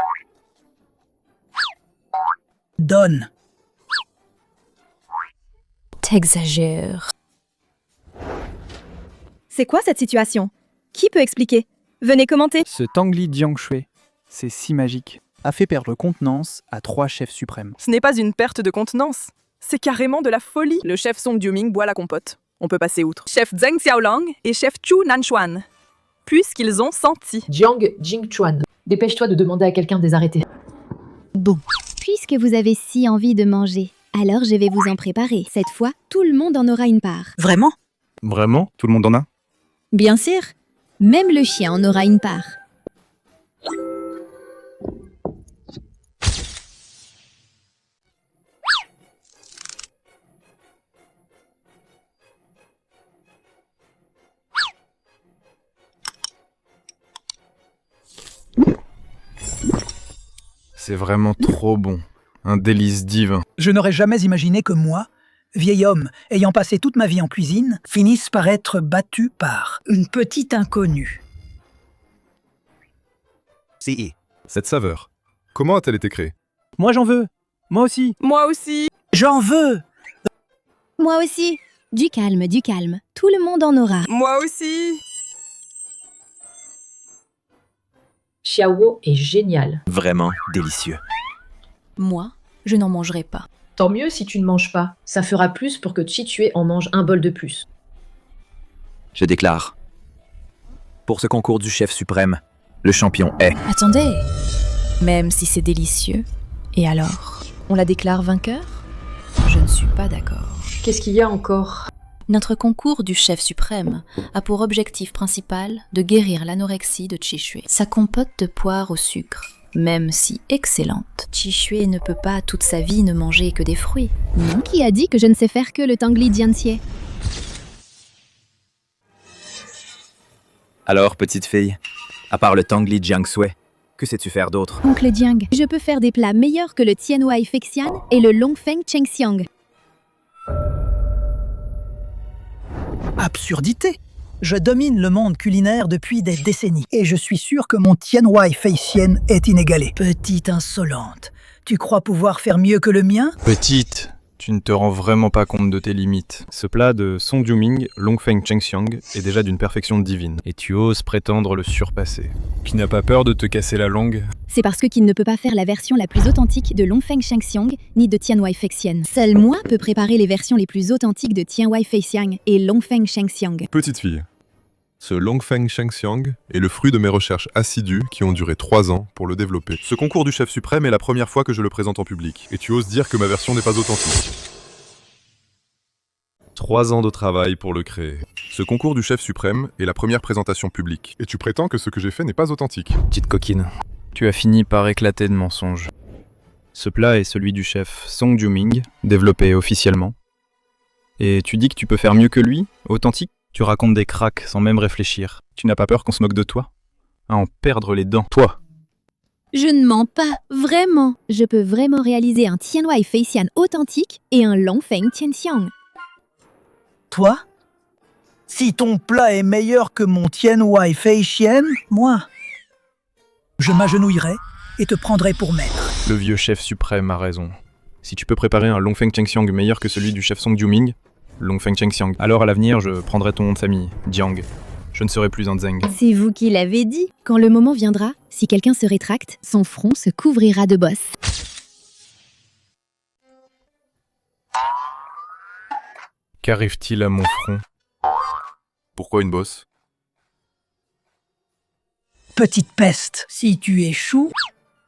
Donne. T'exagères. C'est quoi cette situation? Qui peut expliquer? Venez commenter. Ce Tangli Jiangshui, c'est si magique, a fait perdre contenance à 3 chefs suprêmes. Ce n'est pas une perte de contenance. C'est carrément de la folie. Le chef Song Jiuming boit la compote. On peut passer outre. Chef Zheng Xiaolang et chef Chu Nanchuan. Puisqu'ils ont senti. Jiang Jingchuan, dépêche-toi de demander à quelqu'un de les arrêter. Bon, puisque vous avez si envie de manger, alors je vais vous en préparer. Cette fois, tout le monde en aura une part. Vraiment? Vraiment? Tout le monde en a? Bien sûr, même le chien en aura une part. C'est vraiment trop bon. Un délice divin. Je n'aurais jamais imaginé que moi, vieil homme ayant passé toute ma vie en cuisine, finisse par être battu par une petite inconnue. Cette saveur, comment a-t-elle été créée? Moi j'en veux. Moi aussi. Moi aussi. J'en veux. Moi aussi. Du calme, du calme. Tout le monde en aura. Moi aussi. Xiao est génial. Vraiment délicieux. Moi, je n'en mangerai pas. Tant mieux si tu ne manges pas. Ça fera plus pour que Chi-Tue en mange un bol de plus. Je déclare. Pour ce concours du chef suprême, le champion est... Attendez. Même si c'est délicieux, et alors? On la déclare vainqueur? Je ne suis pas d'accord. Qu'est-ce qu'il y a encore? Notre concours du chef suprême a pour objectif principal de guérir l'anorexie de Chi-Shui. Sa compote de poire au sucre, même si excellente, Chi-Shui ne peut pas toute sa vie ne manger que des fruits. Non, qui a dit que je ne sais faire que le Tangli Jianxie? Alors, petite fille, à part le Tangli Jiangshui, que sais-tu faire d'autre? Oncle Jiang, je peux faire des plats meilleurs que le Tianwai Fexian et le Longfeng Chengxiang. Absurdité! Je domine le monde culinaire depuis des décennies et je suis sûr que mon Tianwai Fexian est inégalé. Petite insolente, Tu crois pouvoir faire mieux que le mien? Petite, tu ne te rends vraiment pas compte de tes limites. Ce plat de Song Jiuming, Longfeng Chengxiang, est déjà d'une perfection divine, et tu oses prétendre le surpasser. Tu n'as pas peur de te casser la langue? C'est parce qu'il ne peut pas faire la version la plus authentique de Longfeng Chengxiang ni de Tianwai Feixian. Seul moi peux préparer les versions les plus authentiques de Tianwai Feixian et Longfeng Chengxiang. Petite fille, ce Longfeng Chengxiang est le fruit de mes recherches assidues qui ont duré 3 ans pour le développer. Ce concours du chef suprême est la première fois que je le présente en public, et tu oses dire que ma version n'est pas authentique. 3 ans de travail pour le créer. Ce concours du chef suprême est la première présentation publique, et tu prétends que ce que j'ai fait n'est pas authentique. Petite coquine, tu as fini par éclater de mensonges. Ce plat est celui du chef Song Jiuming, développé officiellement. Et tu dis que tu peux faire mieux que lui, authentique? Tu racontes des cracks sans même réfléchir. Tu n'as pas peur qu'on se moque de toi? À en perdre les dents, toi? Je ne mens pas, vraiment. Je peux vraiment réaliser un Tianwai Feixian authentique et un Longfeng Chengxiang. Toi? Si ton plat est meilleur que mon Tianwai Feixian, moi, je m'agenouillerai et te prendrai pour maître. Le vieux chef suprême a raison. Si tu peux préparer un Longfeng Chengxiang meilleur que celui du chef Song Jiuming, Longfeng Chengxiang, alors à l'avenir je prendrai ton nom de famille, Jiang. Je ne serai plus un Zeng. C'est vous qui l'avez dit. Quand le moment viendra, si quelqu'un se rétracte, son front se couvrira de bosses. Qu'arrive-t-il à mon front? Pourquoi une bosse? Petite peste, si tu échoues,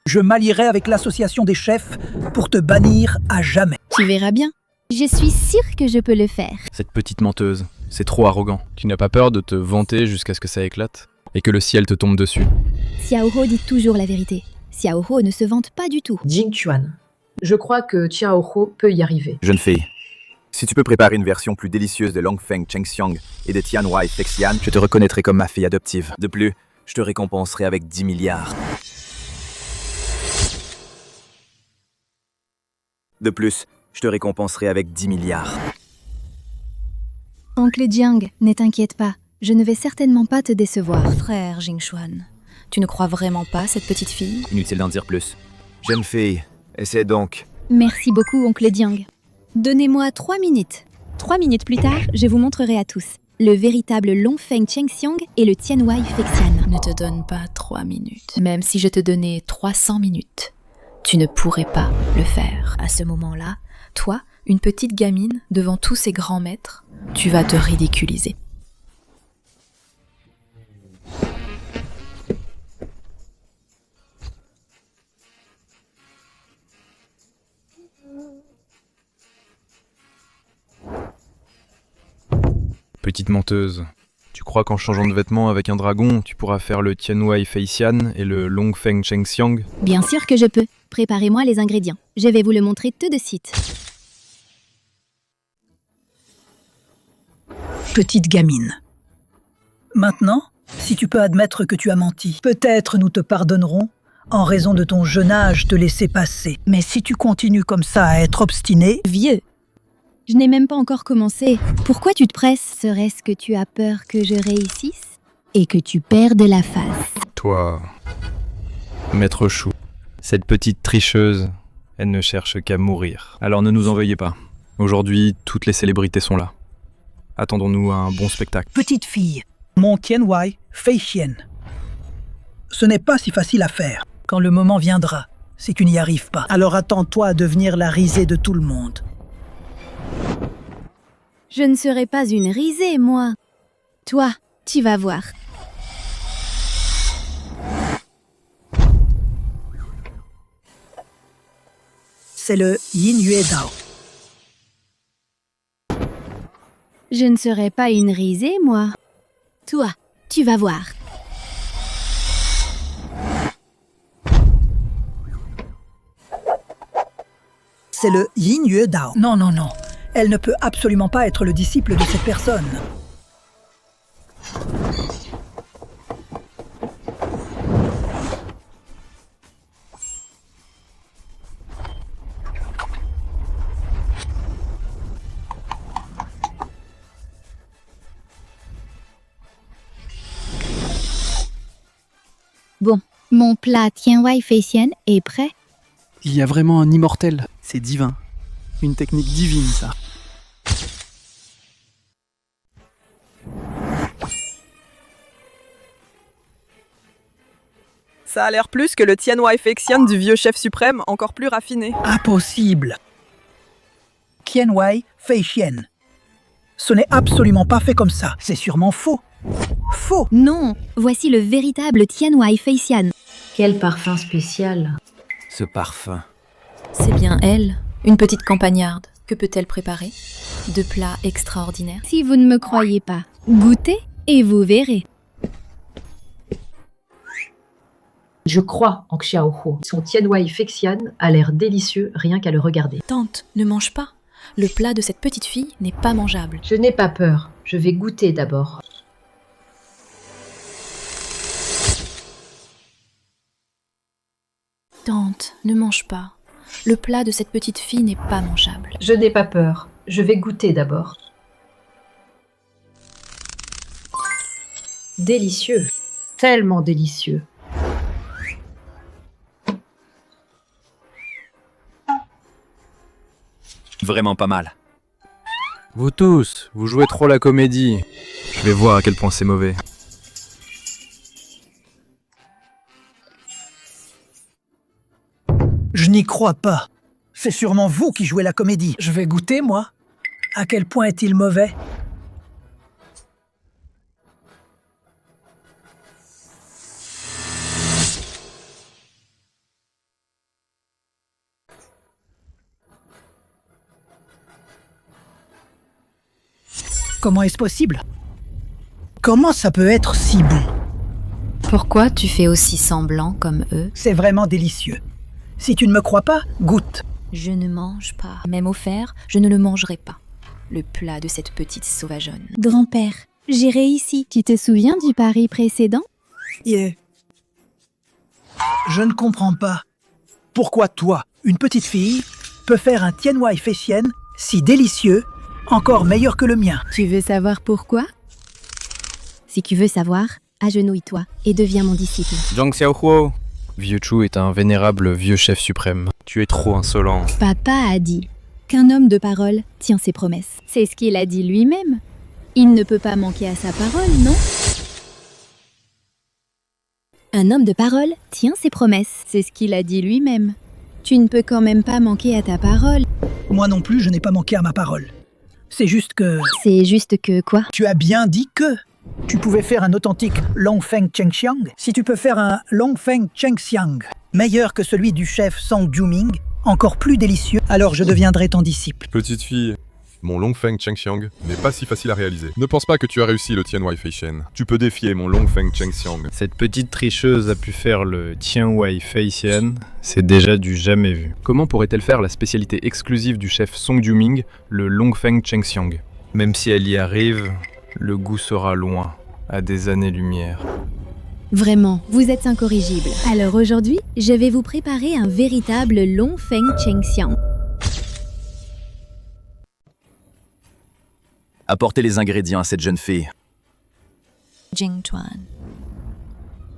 je m'allierai avec l'association des chefs pour te bannir à jamais. Tu verras bien. Je suis sûre que je peux le faire. Cette petite menteuse, c'est trop arrogant. Tu n'as pas peur de te vanter jusqu'à ce que ça éclate? Et que le ciel te tombe dessus? Xiaoho dit toujours la vérité. Xiaoho ne se vante pas du tout. Jing Chuan, je crois que Xiaoho peut y arriver. Jeune fille, si tu peux préparer une version plus délicieuse de Longfeng Chengxiang et de Tianwai Feixian, je te reconnaîtrai comme ma fille adoptive. De plus, je te récompenserai avec 10 milliards. De plus, je te récompenserai avec 10 milliards. Oncle Jiang, ne t'inquiète pas. Je ne vais certainement pas te décevoir. Frère Jingxuan, tu ne crois vraiment pas cette petite fille? Inutile d'en dire plus. Jeune fille, essaie donc. Merci beaucoup, oncle Jiang. Donnez-moi 3 minutes. 3 minutes plus tard, je vous montrerai à tous le véritable Longfeng Chengxiang et le Tianwai Feixian. Ne te donne pas 3 minutes. Même si je te donnais 300 minutes, tu ne pourrais pas le faire. À ce moment-là, toi, une petite gamine, devant tous ces grands maîtres, tu vas te ridiculiser. Petite menteuse, tu crois qu'en changeant de vêtements avec un dragon, tu pourras faire le Tianwai Feixian et le Longfeng Chengxiang? Bien sûr que je peux. Préparez-moi les ingrédients. Je vais vous le montrer tout de suite. Petite gamine. Maintenant, si tu peux admettre que tu as menti, peut-être nous te pardonnerons en raison de ton jeune âge te laisser passer. Mais si tu continues comme ça à être obstiné... Vieux, je n'ai même pas encore commencé. Pourquoi tu te presses? Serait-ce que tu as peur que je réussisse et que tu perdes la face? Toi, Maître Chou, cette petite tricheuse, elle ne cherche qu'à mourir. Alors ne nous en veuillez pas. Aujourd'hui, toutes les célébrités sont là. Attendons-nous à un bon spectacle. Petite fille, mon Tianwai Feixian. Ce n'est pas si facile à faire. Quand le moment viendra, si tu n'y arrives pas, alors attends-toi à devenir la risée de tout le monde. Je ne serai pas une risée, moi. Toi, tu vas voir. C'est le Yin Yue Dao. Je ne serai pas une risée, moi. Toi, tu vas voir. C'est le Yin Yue Dao. Non, non, non. Elle ne peut absolument pas être le disciple de cette personne. Bon, mon plat Tianwai Feixian est prêt. Il y a vraiment un immortel. C'est divin. Une technique divine, ça. Ça a l'air plus que le Tianwei Feixian du vieux chef suprême, encore plus raffiné. Impossible. Tianwei Feixian. Ce n'est absolument pas fait comme ça. C'est sûrement faux. Faux. Non, voici le véritable Tianwei Feixian. Quel parfum spécial. Ce parfum. C'est bien elle, une petite campagnarde. Que peut-elle préparer? De plats extraordinaires. Si vous ne me croyez pas, goûtez et vous verrez. Je crois en Xiaohuo. Son Tianwei Feixian a l'air délicieux rien qu'à le regarder. Tante, ne mange pas. Le plat de cette petite fille n'est pas mangeable. Je n'ai pas peur. Je vais goûter d'abord. Tante, ne mange pas. Le plat de cette petite fille n'est pas mangeable. Je n'ai pas peur. Je vais goûter d'abord. Délicieux. Tellement délicieux. Vraiment pas mal. Vous tous, vous jouez trop la comédie. Je vais voir à quel point c'est mauvais. Je n'y crois pas. C'est sûrement vous qui jouez la comédie. Je vais goûter, moi. À quel point est-il mauvais? Comment est-ce possible? Comment ça peut être si bon? Pourquoi tu fais aussi semblant comme eux? C'est vraiment délicieux. Si tu ne me crois pas, goûte. Je ne mange pas. Même offert, je ne le mangerai pas. Le plat de cette petite sauvageonne. Grand-père, j'ai réussi. Tu te souviens du pari précédent? Yeah. Je ne comprends pas. Pourquoi toi, une petite fille, peut faire un Tianwei Feixian si délicieux, encore meilleur que le mien? Tu veux savoir pourquoi? Si tu veux savoir, agenouille-toi et deviens mon disciple. Zhang Xiaohuo. Vieux Chu est un vénérable vieux chef suprême. Tu es trop insolent. Papa a dit qu'un homme de parole tient ses promesses. C'est ce qu'il a dit lui-même. Il ne peut pas manquer à sa parole, non? Un homme de parole tient ses promesses. C'est ce qu'il a dit lui-même. Tu ne peux quand même pas manquer à ta parole. Moi non plus, je n'ai pas manqué à ma parole. C'est juste que... C'est juste que quoi? Tu as bien dit que... Tu pouvais faire un authentique Longfeng Chengxiang. Si tu peux faire un Longfeng Chengxiang, meilleur que celui du chef Song Juming, encore plus délicieux, alors je deviendrai ton disciple. Petite fille, mon Longfeng Chengxiang n'est pas si facile à réaliser. Ne pense pas que tu as réussi le Tianwei Feixian. Tu peux défier mon Longfeng Chengxiang. Cette petite tricheuse a pu faire le Tianwei Feixian, c'est déjà du jamais vu. Comment pourrait-elle faire la spécialité exclusive du chef Song Juming, le Longfeng Chengxiang? Même si elle y arrive, le goût sera loin, à des années-lumière. Vraiment, vous êtes incorrigible. Alors aujourd'hui, je vais vous préparer un véritable Longfeng Chengxiang. Apportez les ingrédients à cette jeune fille. Jingtuan.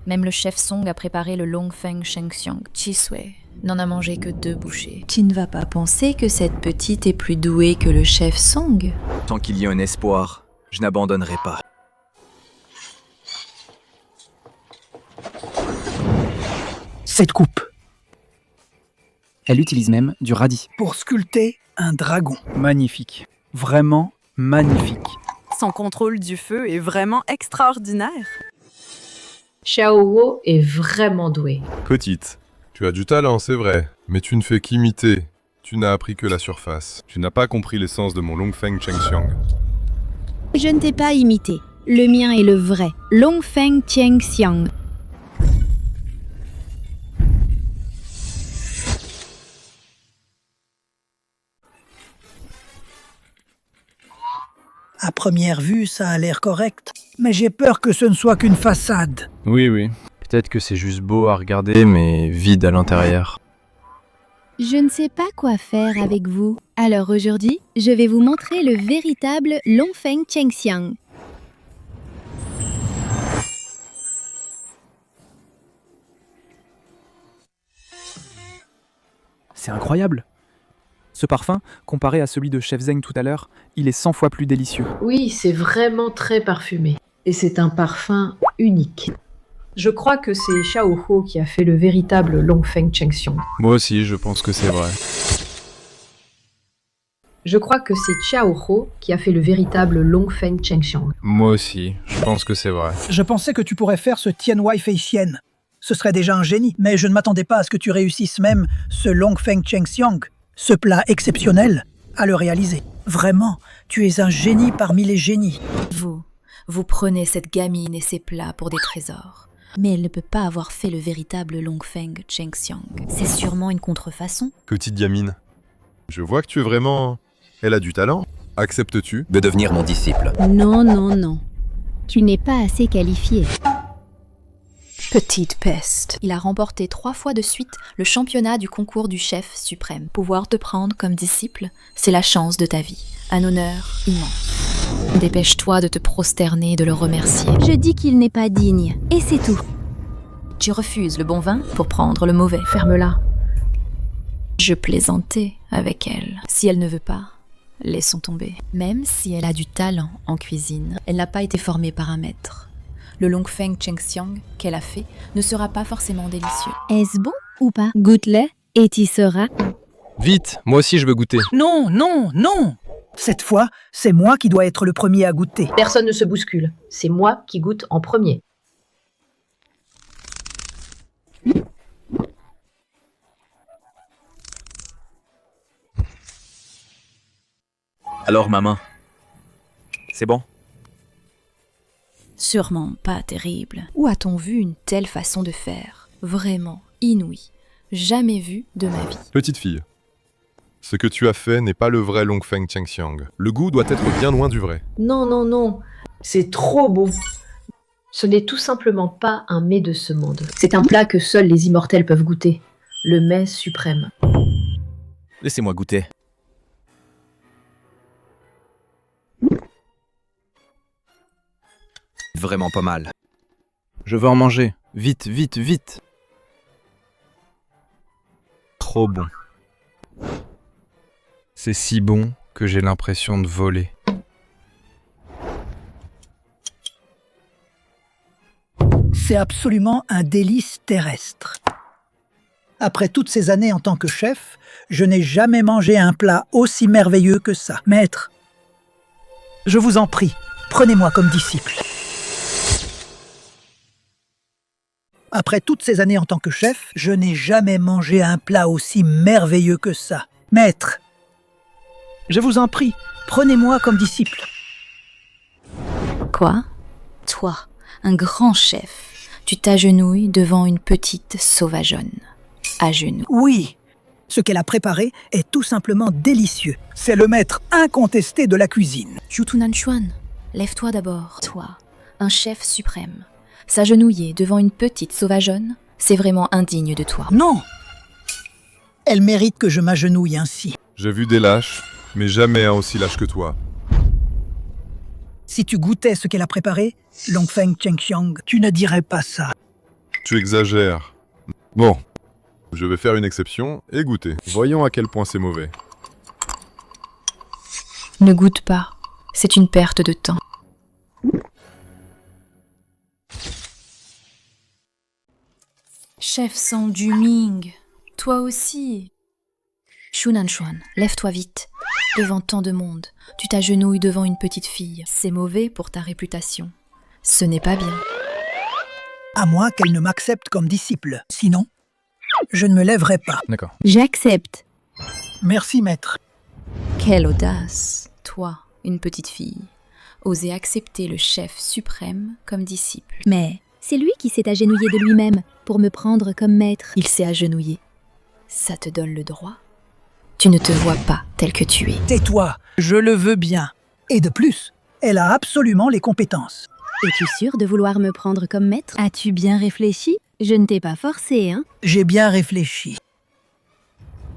Même le chef Song a préparé le Longfeng Chengxiang. Chisui n'en a mangé que 2 bouchées. Tu ne vas pas penser que cette petite est plus douée que le chef Song? Tant qu'il y a un espoir, je n'abandonnerai pas. Cette coupe. Elle utilise même du radis. Pour sculpter un dragon. Magnifique. Vraiment magnifique. Son contrôle du feu est vraiment extraordinaire. Xiaohuo est vraiment doué. Petite, tu as du talent, c'est vrai, mais tu ne fais qu'imiter. Tu n'as appris que la surface. Tu n'as pas compris l'essence de mon Longfeng Chengxiang. Je ne t'ai pas imité. Le mien est le vrai. Longfeng Chengxiang. À première vue, ça a l'air correct. Mais j'ai peur que ce ne soit qu'une façade. Oui, oui. Peut-être que c'est juste beau à regarder, mais vide à l'intérieur. Je ne sais pas quoi faire avec vous. Alors aujourd'hui, je vais vous montrer le véritable Longfeng Chengxiang. c'est incroyable. Ce parfum, comparé à celui de Chef Zeng tout à l'heure, il est 100 fois plus délicieux. Oui, c'est vraiment très parfumé. Et c'est un parfum unique. Je crois que c'est Xiao Ho qui a fait le véritable Longfeng Chengxiong. Moi aussi, je pense que c'est vrai. Je crois que c'est Xiao Ho qui a fait le véritable Longfeng Chengxiong. Moi aussi, je pense que c'est vrai. Je pensais que tu pourrais faire ce Tian Wai Fei Xian. Ce serait déjà un génie, mais je ne m'attendais pas à ce que tu réussisses même ce Longfeng Chengxiong, ce plat exceptionnel, à le réaliser. Vraiment, tu es un génie parmi les génies. Vous prenez cette gamine et ses plats pour des trésors. Mais elle ne peut pas avoir fait le véritable Longfeng Chengxiong. C'est sûrement une contrefaçon. Petite gamine, je vois que tu es vraiment... Elle a du talent. Acceptes-tu de devenir mon disciple? Non, non, non. Tu n'es pas assez qualifié. Petite peste. Il a remporté 3 fois de suite le championnat du concours du chef suprême. Pouvoir te prendre comme disciple, c'est la chance de ta vie. Un honneur immense. Dépêche-toi de te prosterner et de le remercier. Je dis qu'il n'est pas digne, et c'est tout. Tu refuses le bon vin pour prendre le mauvais. Ferme-la. Je plaisantais avec elle. Si elle ne veut pas, laissons tomber. Même si elle a du talent en cuisine, elle n'a pas été formée par un maître. Le Longfeng Chengxiong qu'elle a fait ne sera pas forcément délicieux. Est-ce bon ou pas? Goûte-le et t'y seras. Vite, moi aussi je veux goûter. Non, non, non! Cette fois, c'est moi qui dois être le premier à goûter. Personne ne se bouscule. C'est moi qui goûte en premier. Alors, maman, c'est bon? Sûrement pas terrible. Où a-t-on vu une telle façon de faire? Vraiment inouïe. Jamais vue de ma vie. Petite fille, ce que tu as fait n'est pas le vrai Longfeng Chengxiong. Le goût doit être bien loin du vrai. Non, non, non. C'est trop beau. Ce n'est tout simplement pas un mets de ce monde. C'est un plat que seuls les immortels peuvent goûter. Le mets suprême. Laissez-moi goûter. Vraiment pas mal. Je veux en manger. Vite, vite, vite. Trop bon. C'est si bon que j'ai l'impression de voler. C'est absolument un délice terrestre. Après toutes ces années en tant que chef, je n'ai jamais mangé un plat aussi merveilleux que ça. Maître, je vous en prie, prenez-moi comme disciple. Après toutes ces années en tant que chef, je n'ai jamais mangé un plat aussi merveilleux que ça. Maître, je vous en prie, prenez-moi comme disciple. Quoi? Toi, un grand chef, tu t'agenouilles devant une petite sauvageonne. À genoux. Oui, ce qu'elle a préparé est tout simplement délicieux. C'est le maître incontesté de la cuisine. Zhu Nanchuan, lève-toi d'abord. Toi, un chef suprême. S'agenouiller devant une petite sauvageonne, c'est vraiment indigne de toi. Non! Elle mérite que je m'agenouille ainsi. J'ai vu des lâches, mais jamais un aussi lâche que toi. Si tu goûtais ce qu'elle a préparé, Longfeng Chengxiong, tu ne dirais pas ça. Tu exagères. Bon, je vais faire une exception et goûter. Voyons à quel point c'est mauvais. Ne goûte pas, c'est une perte de temps. Chef Song Juming, toi aussi. Zhu Nanchuan, lève-toi vite. Devant tant de monde, tu t'agenouilles devant une petite fille. C'est mauvais pour ta réputation. Ce n'est pas bien. À moins qu'elle ne m'accepte comme disciple. Sinon, je ne me lèverai pas. D'accord. J'accepte. Merci, maître. Quelle audace, toi, une petite fille. Oser accepter le chef suprême comme disciple. Mais c'est lui qui s'est agenouillé de lui-même pour me prendre comme maître. Il s'est agenouillé. Ça te donne le droit. Tu ne te vois pas tel que tu es. Tais-toi, je le veux bien. Et de plus, elle a absolument les compétences. Es-tu sûr de vouloir me prendre comme maître? As-tu bien réfléchi? Je ne t'ai pas forcé, hein? J'ai bien réfléchi.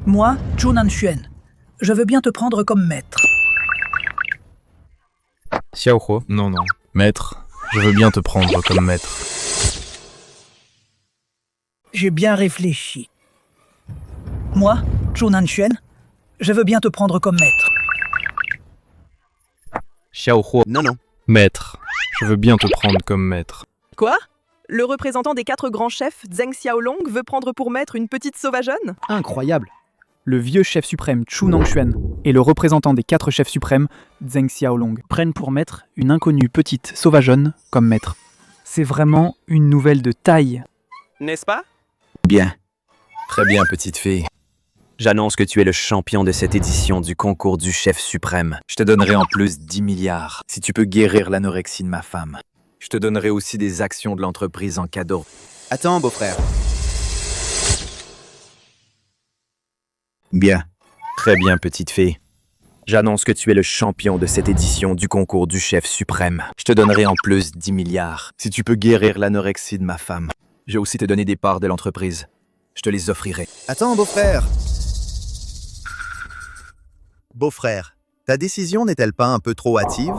Moi, Zhu Nanchuan, je veux bien te prendre comme maître. Xiao Ho, non, non. Maître, je veux bien te prendre comme maître. J'ai bien réfléchi. Moi, Chu Nanxuan, je veux bien te prendre comme maître. Xiao Huo. Non, non. Maître. Je veux bien te prendre comme maître. Quoi? Le représentant des 4 grands chefs, Zheng Xiaolong, veut prendre pour maître une petite sauvageonne? Incroyable. Le vieux chef suprême Chu Nanxuan et le représentant des 4 chefs suprêmes, Zheng Xiaolong, prennent pour maître une inconnue petite sauvageonne comme maître. C'est vraiment une nouvelle de taille. N'est-ce pas? Bien. Très bien, petite fille. J'annonce que tu es le champion de cette édition du concours du chef suprême. Je te donnerai en plus 10 milliards si tu peux guérir l'anorexie de ma femme. Je te donnerai aussi des actions de l'entreprise en cadeau. Attends, beau-frère. Bien. Très bien, petite fille. J'annonce que tu es le champion de cette édition du concours du chef suprême. Je te donnerai en plus 10 milliards si tu peux guérir l'anorexie de ma femme. Je vais aussi te donner des parts de l'entreprise. Je te les offrirai. Attends, beau-frère. Beau-frère, ta décision n'est-elle pas un peu trop hâtive?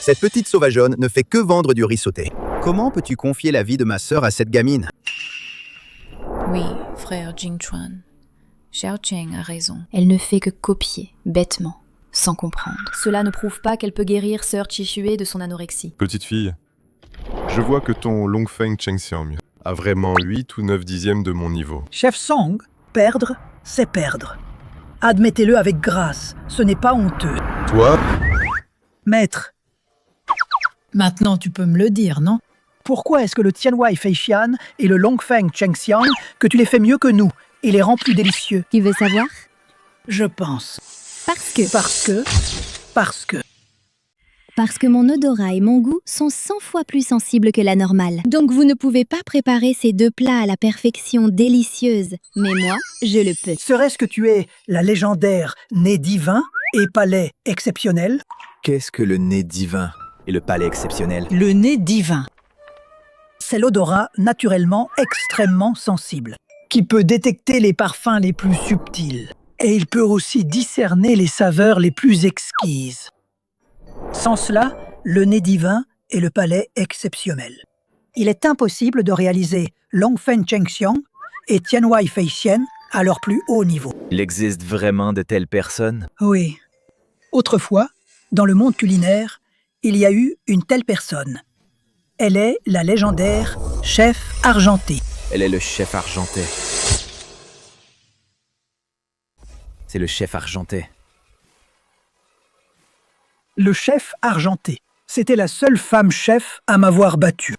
Cette petite sauvageonne ne fait que vendre du riz sauté. Comment peux-tu confier la vie de ma sœur à cette gamine? Oui, frère Jingchuan. Xiao Cheng a raison. Elle ne fait que copier, bêtement, sans comprendre. Cela ne prouve pas qu'elle peut guérir sœur Qixue de son anorexie. Petite fille, je vois que ton Longfeng Chengxiang a vraiment 8 ou 9 dixièmes de mon niveau. Chef Song, perdre, c'est perdre. Admettez-le avec grâce, ce n'est pas honteux. Toi? Maître. Maintenant tu peux me le dire, non? Pourquoi est-ce que le Tianwai Feixian et le Longfeng Chengxiang, que tu les fais mieux que nous et les rends plus délicieux? Tu veux savoir? Je pense. Parce que Parce que mon odorat et mon goût sont 100 fois plus sensibles que la normale. Donc vous ne pouvez pas préparer ces 2 plats à la perfection délicieuse. Mais moi, je le peux. Serait-ce que tu es la légendaire nez divin et palais exceptionnel? Qu'est-ce que le nez divin et le palais exceptionnel? Le nez divin. C'est l'odorat naturellement extrêmement sensible, qui peut détecter les parfums les plus subtils. Et il peut aussi discerner les saveurs les plus exquises. Sans cela, le nez divin est le palais exceptionnel. Il est impossible de réaliser Longfeng Chengxiang et Tianwai Feixian à leur plus haut niveau. Il existe vraiment de telles personnes? Oui. Autrefois, dans le monde culinaire, il y a eu une telle personne. Elle est la légendaire chef argenté. Elle est le chef argenté. C'est le chef argenté. Le chef argenté. C'était la seule femme chef à m'avoir battu.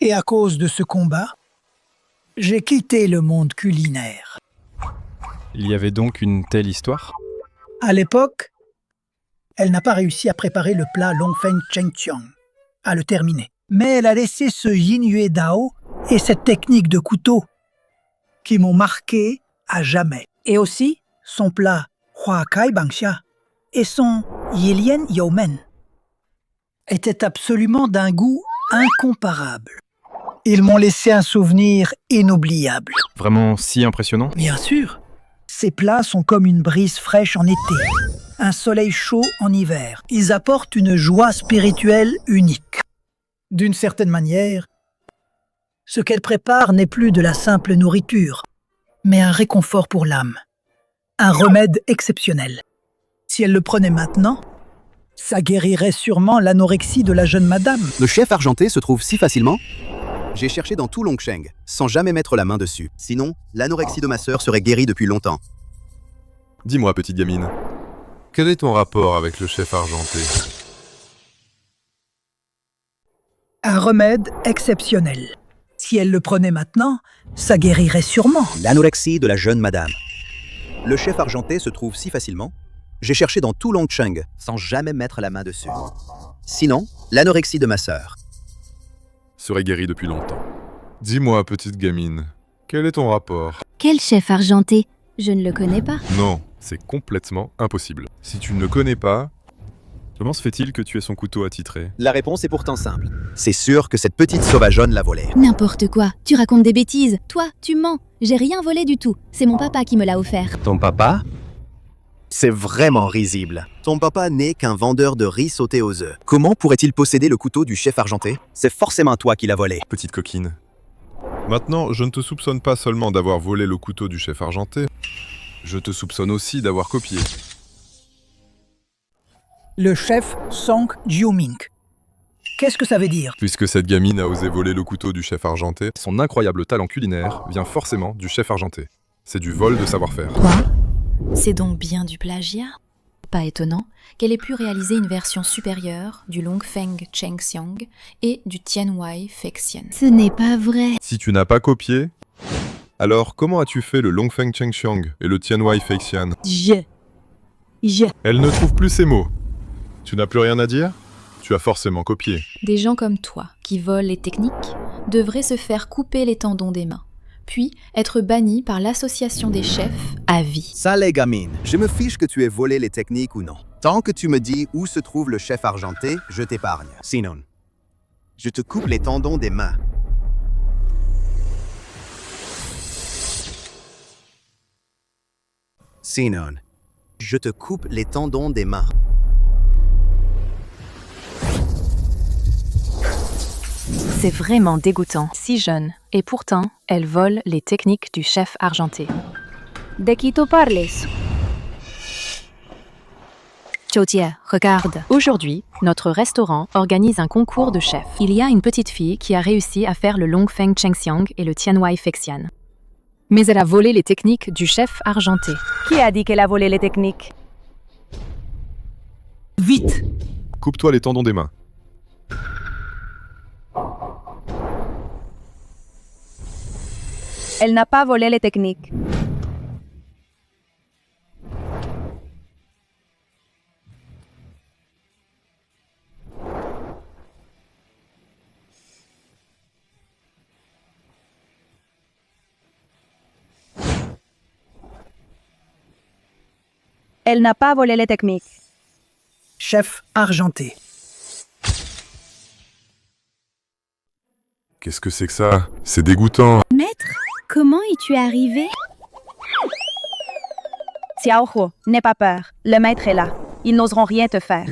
Et à cause de ce combat, j'ai quitté le monde culinaire. Il y avait donc une telle histoire? À l'époque, elle n'a pas réussi à préparer le plat Longfeng Chengxiang, à le terminer. Mais elle a laissé ce Yin Yue Dao et cette technique de couteau qui m'ont marqué à jamais. Et aussi son plat Hua Kai Bangxia et son Yilian Youmen étaient absolument d'un goût incomparable. Ils m'ont laissé un souvenir inoubliable. Vraiment si impressionnant? Bien sûr. Ces plats sont comme une brise fraîche en été, un soleil chaud en hiver. Ils apportent une joie spirituelle unique. D'une certaine manière, ce qu'elle prépare n'est plus de la simple nourriture, mais un réconfort pour l'âme, un remède exceptionnel. Si elle le prenait maintenant, ça guérirait sûrement l'anorexie de la jeune madame. Le chef argenté se trouve si facilement? J'ai cherché dans tout Longsheng, sans jamais mettre la main dessus. Sinon, l'anorexie de ma sœur serait guérie depuis longtemps. Dis-moi, petite gamine, quel est ton rapport avec le chef argenté? Un remède exceptionnel. Si elle le prenait maintenant, ça guérirait sûrement. L'anorexie de la jeune madame. Le chef argenté se trouve si facilement? J'ai cherché dans tout Longsheng, sans jamais mettre la main dessus. Sinon, l'anorexie de ma sœur serait guérie depuis longtemps. Dis-moi, petite gamine, quel est ton rapport? Quel chef argenté? Je ne le connais pas. Non, c'est complètement impossible. Si tu ne le connais pas, comment se fait-il que tu aies son couteau attitré? La réponse est pourtant simple. C'est sûr que cette petite sauvageonne l'a volé. N'importe quoi. Tu racontes des bêtises. Toi, tu mens. J'ai rien volé du tout. C'est mon papa qui me l'a offert. Ton papa? C'est vraiment risible. Ton papa n'est qu'un vendeur de riz sauté aux œufs. Comment pourrait-il posséder le couteau du chef argenté? C'est forcément toi qui l'as volé. Petite coquine. Maintenant, je ne te soupçonne pas seulement d'avoir volé le couteau du chef argenté, Je te soupçonne aussi d'avoir copié. Le chef Song Jiuming. Qu'est-ce que ça veut dire? Puisque cette gamine a osé voler le couteau du chef argenté, son incroyable talent culinaire vient forcément du chef argenté. C'est du vol de savoir-faire. Quoi? C'est donc bien du plagiat? Pas étonnant qu'elle ait pu réaliser une version supérieure du Longfeng Chengxiang et du Tianwai Fexian. Ce n'est pas vrai. Si tu n'as pas copié, alors comment as-tu fait le Longfeng Chengxiang et le Tianwai Fexian? Elle ne trouve plus ces mots. Tu n'as plus rien à dire? Tu as forcément copié. Des gens comme toi, qui volent les techniques, devraient se faire couper les tendons des mains, puis être bannis par l'association des chefs à vie. Ça les gamines, je me fiche que tu aies volé les techniques ou non. Tant que tu me dis où se trouve le chef argenté, je t'épargne. Sinon, je te coupe les tendons des mains. Sinon, je te coupe les tendons des mains. C'est vraiment dégoûtant, si jeune, et pourtant, elle vole les techniques du chef argenté. De qui tu parles? Jie, regarde. Aujourd'hui, notre restaurant organise un concours de chefs. Il y a une petite fille qui a réussi à faire le Longfeng Chengxiang et le Tianwai Fexian. Mais elle a volé les techniques du chef argenté. Qui a dit qu'elle a volé les techniques? Vite! Coupe-toi les tendons des mains. Elle n'a pas volé les techniques. Elle n'a pas volé les techniques. Chef argenté. Qu'est-ce que c'est que ça? C'est dégoûtant. Maître, comment es-tu arrivé? Xiaohu, n'aie pas peur. Le maître est là. Ils n'oseront rien te faire.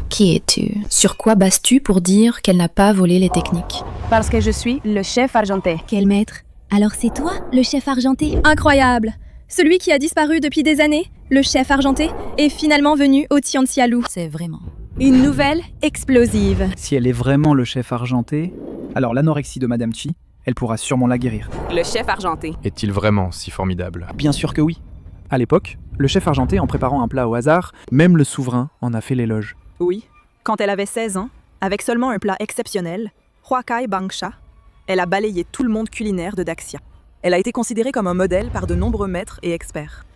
Qui es-tu? Sur quoi bases-tu pour dire qu'elle n'a pas volé les techniques? Parce que je suis le chef argenté. Quel maître? Alors c'est toi, le chef argenté? Incroyable! Celui qui a disparu depuis des années, le chef argenté, est finalement venu au Tianxialou. C'est vraiment... Une nouvelle explosive. Si elle est vraiment le chef argenté, alors l'anorexie de Madame Chi, elle pourra sûrement la guérir. Le chef argenté. Est-il vraiment si formidable? Bien sûr que oui. À l'époque, le chef argenté, en préparant un plat au hasard, même le souverain en a fait l'éloge. Oui, quand elle avait 16 ans, avec seulement un plat exceptionnel, Huakai Bangsha, elle a balayé tout le monde culinaire de Daxia. Elle a été considérée comme un modèle par de nombreux maîtres et experts.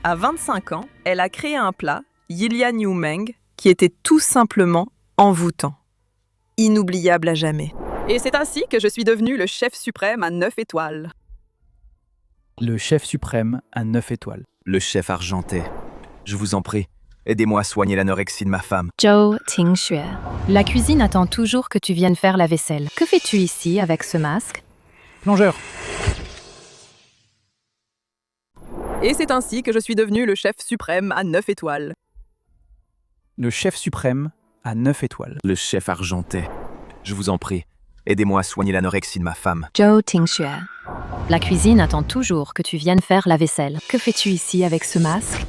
À 25 ans, elle a créé un plat, Yilian Yu Meng, qui était tout simplement envoûtant. Inoubliable à jamais. Et c'est ainsi que je suis devenu le chef suprême à 9 étoiles. Le chef suprême à 9 étoiles. Le chef argenté. Je vous en prie, aidez-moi à soigner l'anorexie de ma femme. Zhou Tingxue. La cuisine attend toujours que tu viennes faire la vaisselle. Que fais-tu ici avec ce masque? Plongeur. Et c'est ainsi que je suis devenu le chef suprême à 9 étoiles. Le chef suprême à 9 étoiles. Le chef argenté. Je vous en prie, aidez-moi à soigner l'anorexie de ma femme. Zhou Tingxue. La cuisine attend toujours que tu viennes faire la vaisselle. Que fais-tu ici avec ce masque?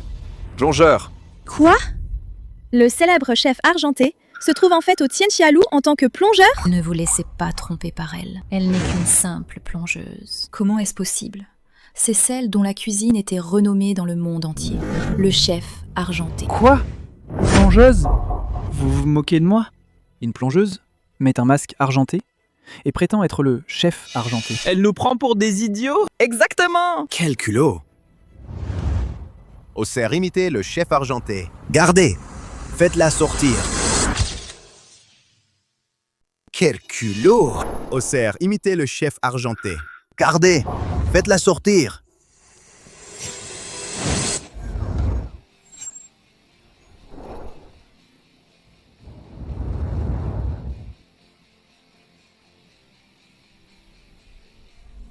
Plongeur. Quoi? Le célèbre chef argenté se trouve en fait au Tianxialou en tant que plongeur? Ne vous laissez pas tromper par elle. Elle n'est qu'une simple plongeuse. Comment est-ce possible? C'est celle dont la cuisine était renommée dans le monde entier. Le chef argenté. Quoi? Plongeuse? Vous vous moquez de moi? Une plongeuse met un masque argenté et prétend être le chef argenté. Elle nous prend pour des idiots? Exactement! Quel culot! Oser imiter le chef argenté. Gardez! Faites-la sortir. Quel culot! Oser imiter le chef argenté. Gardez! Faites-la sortir.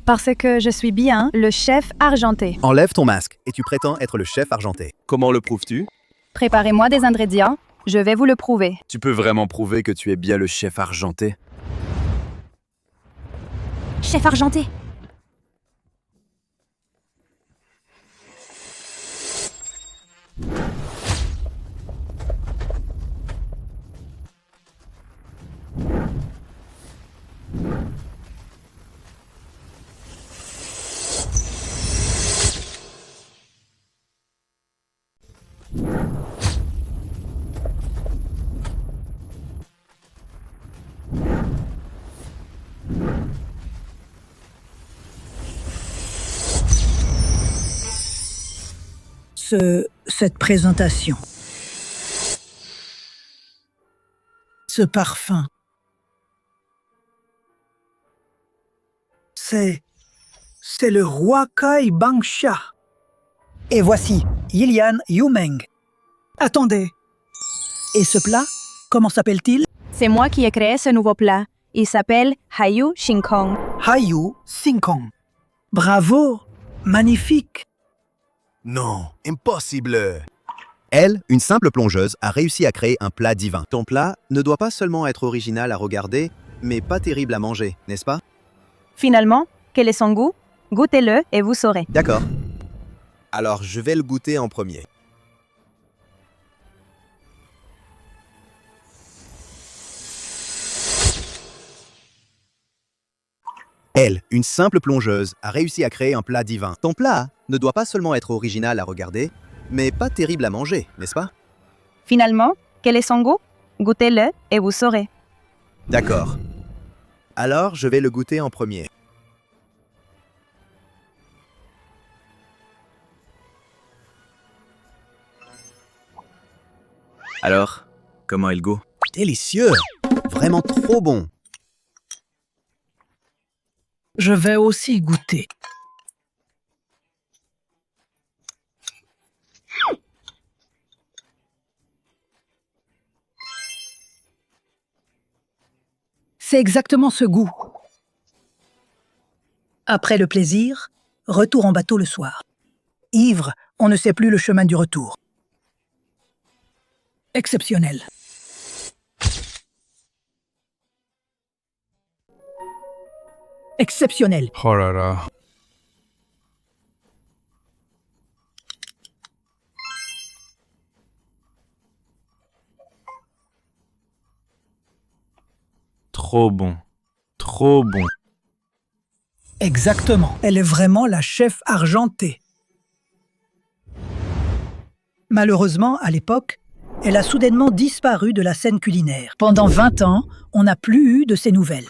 Parce que je suis bien le chef argenté. Enlève ton masque et tu prétends être le chef argenté. Comment le prouves-tu? Préparez-moi des ingrédients, je vais vous le prouver. Tu peux vraiment prouver que tu es bien le chef argenté? Chef argenté. cette présentation. Ce parfum. C'est le roi Kai Bangsha. Et voici Yilian Yumeng. Attendez. Et ce plat, comment s'appelle-t-il? C'est moi qui ai créé ce nouveau plat. Il s'appelle Hayu Shinkong. Hayu Shinkong. Bravo, magnifique. Non, impossible. Elle, une simple plongeuse, a réussi à créer un plat divin. Ton plat ne doit pas seulement être original à regarder, mais pas terrible à manger, n'est-ce pas? Finalement, quel est son goût? Goûtez-le et vous saurez. D'accord. Alors, je vais le goûter en premier. Elle, une simple plongeuse, a réussi à créer un plat divin. Ton plat ne doit pas seulement être original à regarder, mais pas terrible à manger, n'est-ce pas? Finalement, quel est son goût? Goûtez-le et vous saurez. D'accord. Alors, je vais le goûter en premier. Alors, comment est le goût? Délicieux! Vraiment trop bon! Je vais aussi goûter. C'est exactement ce goût. Après le plaisir, retour en bateau le soir. Ivre, on ne sait plus le chemin du retour. Exceptionnel. Exceptionnel. Oh là là. Trop bon. Trop bon. Exactement. Elle est vraiment la chef argentée. Malheureusement, à l'époque, elle a soudainement disparu de la scène culinaire. Pendant 20 ans, on n'a plus eu de ses nouvelles.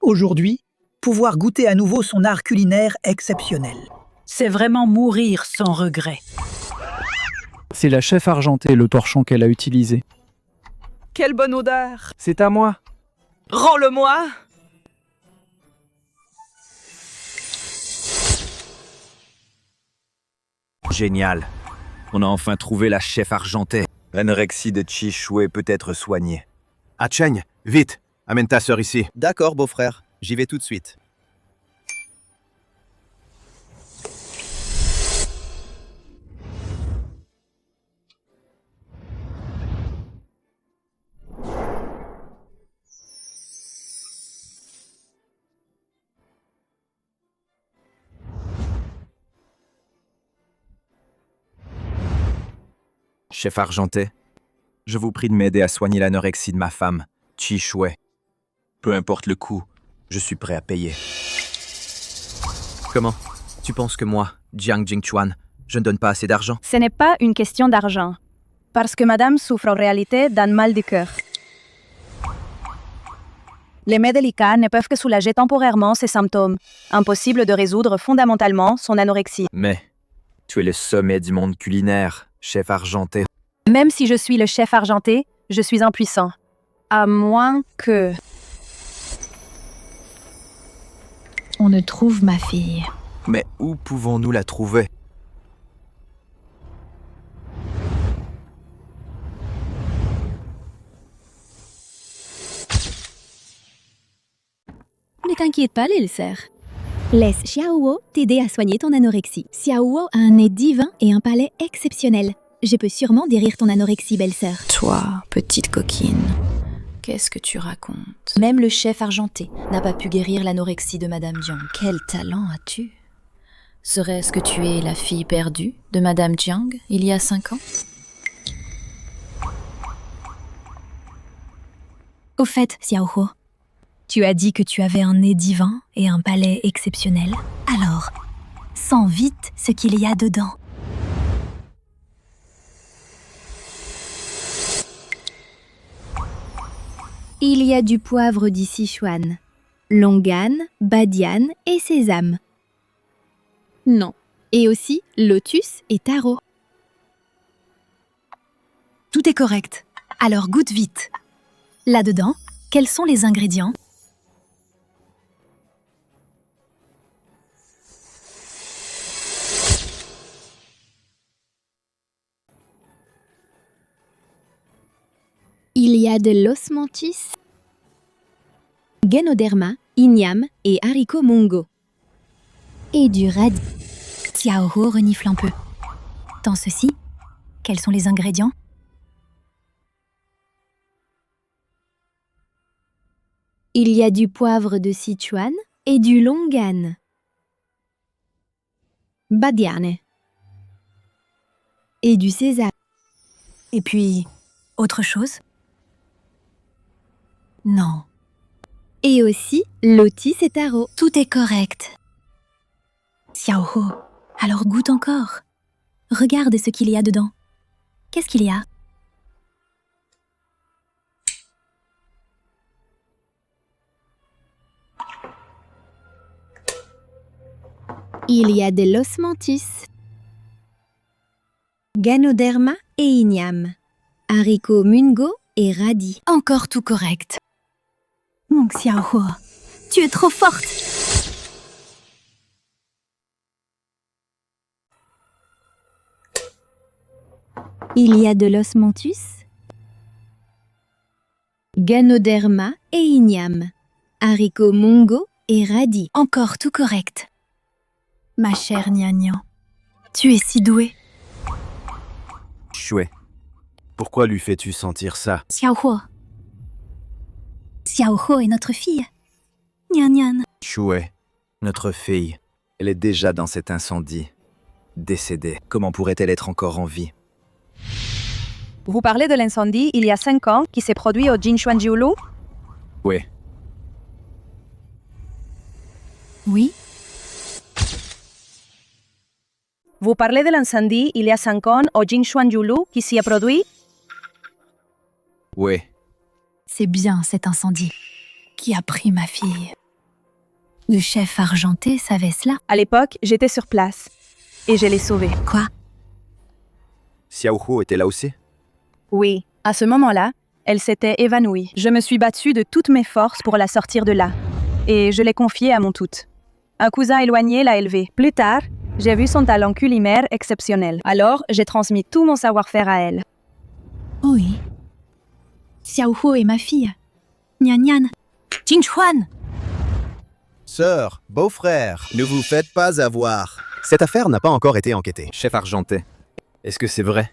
Aujourd'hui, pouvoir goûter à nouveau son art culinaire exceptionnel. C'est vraiment mourir sans regret. C'est la chef argentée, le torchon qu'elle a utilisé. Quelle bonne odeur! C'est à moi. Rends-le-moi! Génial. On a enfin trouvé la chef argentée. L'anorexie de Chi Shui peut être soignée. Ah Cheng, vite! Amène ta sœur ici. D'accord, beau-frère. J'y vais tout de suite. Chef argenté, je vous prie de m'aider à soigner l'anorexie de ma femme, Chi Shui. Peu importe le coût, je suis prêt à payer. Comment? Tu penses que moi, Jiang Jingchuan, je ne donne pas assez d'argent? Ce n'est pas une question d'argent, parce que madame souffre en réalité d'un mal du cœur. Les mets délicats ne peuvent que soulager temporairement ces symptômes. Impossible de résoudre fondamentalement son anorexie. Mais tu es le sommet du monde culinaire, chef argenté. Même si je suis le chef argenté, je suis impuissant. À moins que... On ne trouve ma fille. Mais où pouvons-nous la trouver? Ne t'inquiète pas, Lilser. Laisse Xiaowo t'aider à soigner ton anorexie. Xiaowo a un nez divin et un palais exceptionnel. Je peux sûrement guérir ton anorexie, belle-sœur. Toi, petite coquine, qu'est-ce que tu racontes? Même le chef argenté n'a pas pu guérir l'anorexie de Madame Jiang. Quel talent as-tu? Serait-ce que tu es la fille perdue de Madame Jiang il y a 5 ans? Au fait, Xiaoho, tu as dit que tu avais un nez divin et un palais exceptionnel. Alors, sens vite ce qu'il y a dedans. Il y a du poivre du Sichuan, longan, badiane et sésame. Non, et aussi lotus et taro. Tout est correct. Alors goûte vite. Là-dedans, quels sont les ingrédients? Il y a de l'osmanthus, Ganoderma, igname et haricots mongo. Et du radis. Xiaohu renifle un peu. Dans ceci, quels sont les ingrédients? Il y a du poivre de Sichuan et du longan. Badiane. Et du sésame. Et puis, autre chose? Non. Et aussi lotis et taro. Tout est correct. Xiaohu, alors goûte encore. Regarde ce qu'il y a dedans. Qu'est-ce qu'il y a? Il y a de l'osmanthus, Ganoderma et igname, haricots mungo et radis. Encore tout correct. Mon Xiaohu, tu es trop forte. Il y a de l'osmanthus, Ganoderma et igname, haricots mongo et radis. Encore tout correct. Ma chère Nian, tu es si douée. Chouet. Pourquoi lui fais-tu sentir ça? Xiaohu. Xiaohu est notre fille. Nian. Chouet, notre fille. Elle est déjà dans cet incendie. Décédée. Comment pourrait-elle être encore en vie? Vous parlez de l'incendie il y a 5 ans qui s'est produit au Jinchuanjiulu? Oui. Oui. Vous parlez de l'incendie il y a 5 ans au Jinchuanjiulu qui s'y est produit? Oui. C'est bien cet incendie qui a pris ma fille. Le chef argenté savait cela. À l'époque, j'étais sur place et je l'ai sauvée. Quoi? Xiaohu était là aussi? Oui. À ce moment-là, elle s'était évanouie. Je me suis battue de toutes mes forces pour la sortir de là et je l'ai confiée à mon tout. Un cousin éloigné l'a élevée. Plus tard, j'ai vu son talent culinaire exceptionnel. Alors, j'ai transmis tout mon savoir-faire à elle. Oui. Xiaohu est ma fille. Nian. Jinchuan. Sœur, beau-frère, ne vous faites pas avoir. Cette affaire n'a pas encore été enquêtée. Chef argenté, est-ce que c'est vrai?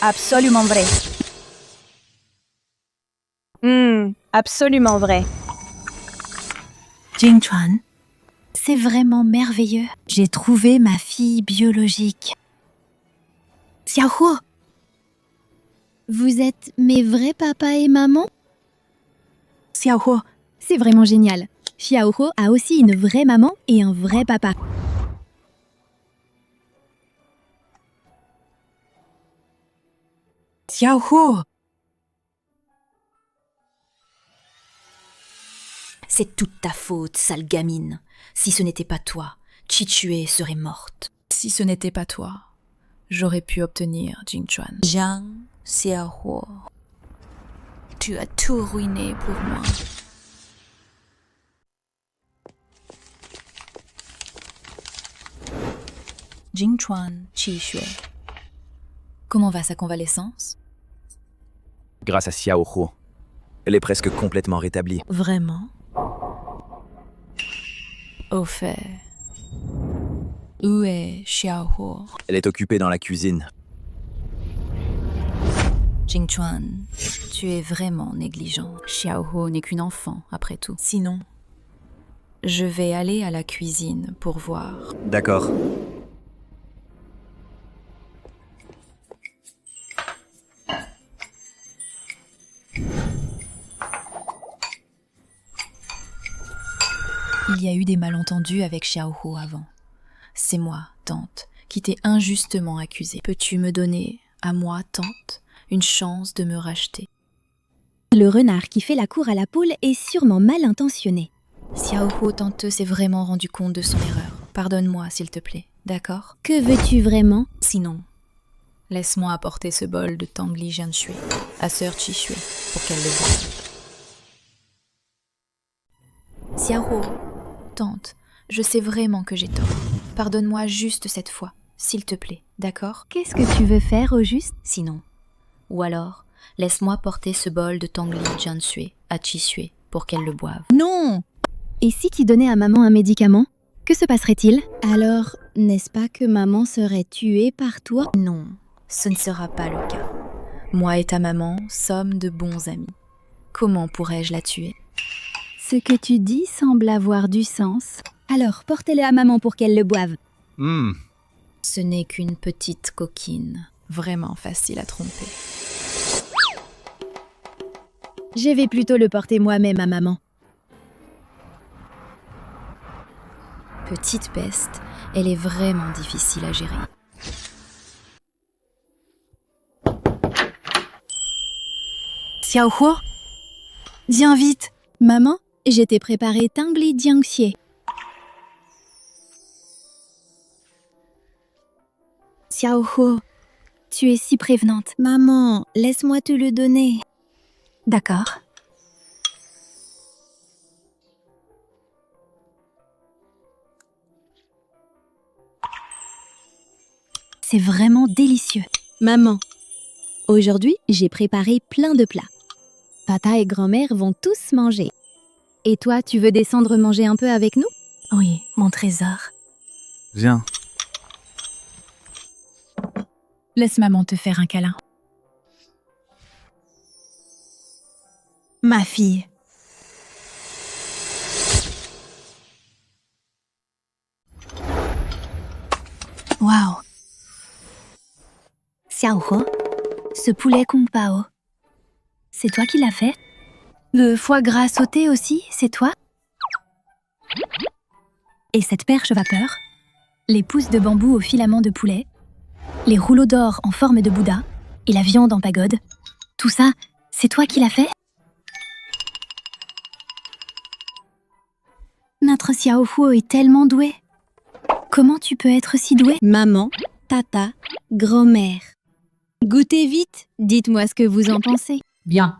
Absolument vrai. Absolument vrai. Jinchuan, c'est vraiment merveilleux. J'ai trouvé ma fille biologique. Xiaohu, vous êtes mes vrais papa et maman? Xiaohu, c'est vraiment génial. Xiaohu a aussi une vraie maman et un vrai papa. Xiaohu. C'est toute ta faute, sale gamine. Si ce n'était pas toi, Chichue serait morte. Si ce n'était pas toi, j'aurais pu obtenir Jinchuan. Jiang Xiaohu, tu as tout ruiné pour moi. Jinchuan Chichue. Comment va sa convalescence? Grâce à Xiaohu, elle est presque complètement rétablie. Vraiment? Au fait, où est Xiaohu? Elle est occupée dans la cuisine. Jinchuan, tu es vraiment négligent. Xiaohu n'est qu'une enfant, après tout. Sinon, je vais aller à la cuisine pour voir. D'accord. Il y a eu des malentendus avec Xiaohu avant. C'est moi, tante, qui t'ai injustement accusée. Peux-tu me donner, à moi, tante, une chance de me racheter? Le renard qui fait la cour à la poule est sûrement mal intentionné. Xiaohu, tante, s'est vraiment rendu compte de son erreur. Pardonne-moi, s'il te plaît, d'accord? Que veux-tu vraiment? Sinon, Laisse-moi apporter ce bol de Tangli Jianshui à sœur Qishui pour qu'elle le boive. Xiaohuo, tante, je sais vraiment que j'ai tort. Pardonne-moi juste cette fois, s'il te plaît, d'accord? Qu'est-ce que tu veux faire au juste? Sinon. Ou alors, laisse-moi porter ce bol de Tangli Jianshui à Qishui pour qu'elle le boive. Non! Et si tu donnais à maman un médicament, que se passerait-il? Alors, n'est-ce pas que maman serait tuée par toi? Non, ce ne sera pas le cas. Moi et ta maman sommes de bons amis. Comment pourrais-je la tuer? Ce que tu dis semble avoir du sens. Alors, portez-le à maman pour qu'elle le boive. Ce n'est qu'une petite coquine, vraiment facile à tromper. Je vais plutôt le porter moi-même à maman. Petite peste, elle est vraiment difficile à gérer. Xiaohuo, viens vite. Maman, je t'ai préparé Tangli Jiangxie. Xiaohuo, tu es si prévenante. Maman, laisse-moi te le donner. D'accord. C'est vraiment délicieux. Maman, aujourd'hui, j'ai préparé plein de plats. Papa et grand-mère vont tous manger. Et toi, tu veux descendre manger un peu avec nous? Oui, mon trésor. Viens. Laisse maman te faire un câlin. Ma fille. Waouh. Xiaohuo, ce poulet Kung Pao, c'est toi qui l'as fait? Le foie gras sauté aussi, c'est toi? Et cette perche vapeur? Les pousses de bambou au filament de poulet? Les rouleaux d'or en forme de Bouddha? Et la viande en pagode? Tout ça, c'est toi qui l'as fait? Notre Xiaohuo est tellement doué. Comment tu peux être si doué? Maman, tata, grand-mère. Goûtez vite, dites-moi ce que vous en pensez. Bien.